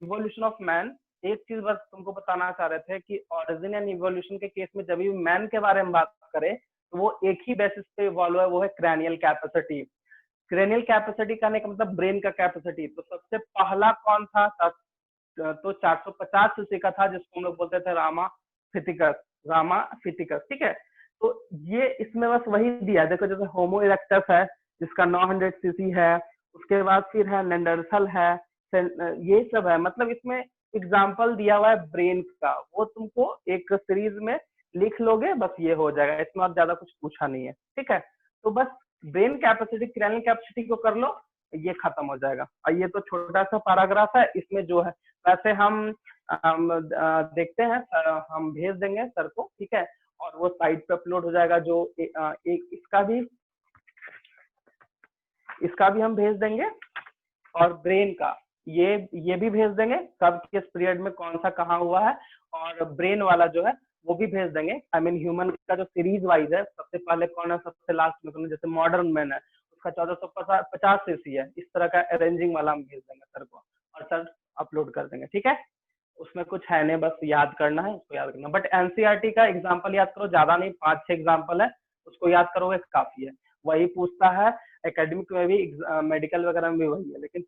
इवोल्यूशन ऑफ मैन। एक चीज बस तुमको बताना चाह रहे थे कि ऑरिजिन एंड इवोल्यूशन के केस में जब भी मैन के बारे में बात करें तो वो एक ही बेसिस पे इवॉल्व है, वो है क्रैनियल कैपेसिटी। क्रेनियल कैपेसिटी कहने का मतलब ब्रेन का कैपेसिटी। तो सबसे पहला कौन था, तो 450 सीसी का था, जिसको हम लोग बोलते थे रामाफिथिकस, रामाफिथिकस, ठीक है। तो ये इसमें बस वही दिया, देखो जैसे होमो इरेक्टस है जिसका 900 सीसी है, उसके बाद फिर है नेंडरथल है, ये सब है। मतलब इसमें एग्जाम्पल दिया हुआ है ब्रेन का, वो तुमको एक सीरीज में लिख लोगे, बस ये हो जाएगा। इसमें और ज्यादा कुछ पूछा नहीं है, ठीक है। तो बस ब्रेन कैपेसिटी, क्रैनियल कैपेसिटी को कर लो, ये खत्म हो जाएगा। और ये तो छोटा सा पैराग्राफ है, इसमें जो है वैसे हम देखते हैं, हम भेज देंगे सर को, ठीक है। और वो साइट पे अपलोड हो जाएगा। जो एक इसका भी हम भेज देंगे, और ब्रेन का ये भी भेज देंगे, कब किस पीरियड में कौन सा कहाँ हुआ है। और ब्रेन वाला जो है वो भी भेज देंगे। आई मीन ह्यूमन का जो सीरीज वाइज है, सबसे पहले कौन है, सबसे लास्ट में कौन है। जैसे मॉडर्न मैन है, उसका 1450 सीसी है। इस तरह का अरेंजिंग वाला हम भेज देंगे सर को, और सर अपलोड कर देंगे, ठीक है। उसमें कुछ है नहीं, बस याद करना है, उसको याद करना। बट एनसीईआरटी का एग्जाम्पल याद करो, ज्यादा नहीं, 5-6 एग्जाम्पल है, उसको याद करोगे काफी है। वही पूछता है एकेडमिक में भी, मेडिकल वगैरह में भी वही है। लेकिन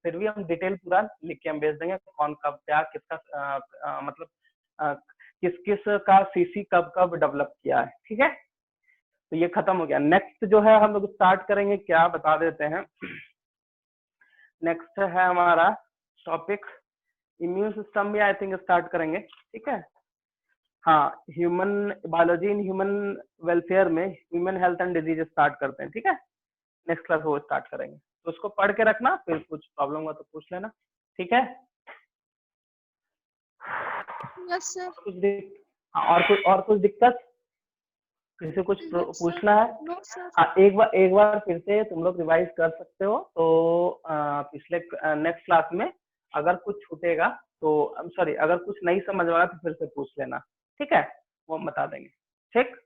फिर भी हम डिटेल पूरा लिख के हम भेज देंगे, कौन कब क्या किसका मतलब किस किस का सीसी कब कब डेवलप किया है, ठीक है। तो ये खत्म हो गया। नेक्स्ट जो है हम लोग स्टार्ट करेंगे, क्या बता देते हैं। नेक्स्ट है हमारा टॉपिक इम्यून सिस्टम भी आई थिंक स्टार्ट करेंगे, ठीक है। हाँ, human biology in human welfare में human health and disease start करते हैं, ठीक है। नेक्स्ट क्लास वो स्टार्ट करेंगे, तो उसको पढ़ के रखना, फिर कुछ प्रॉब्लम हुआ तो पूछ लेना, ठीक है। Yes sir. और कुछ दिक्कत, किसी कुछ पूछना है। No sir. हाँ, एक बार फिर से तुम लोग रिवाइज कर सकते हो। तो पिछले नेक्स्ट क्लास में अगर कुछ छूटेगा तो सॉरी, अगर कुछ नहीं समझ में आया तो फिर से पूछ लेना, ठीक है, वो हम बता देंगे, ठीक।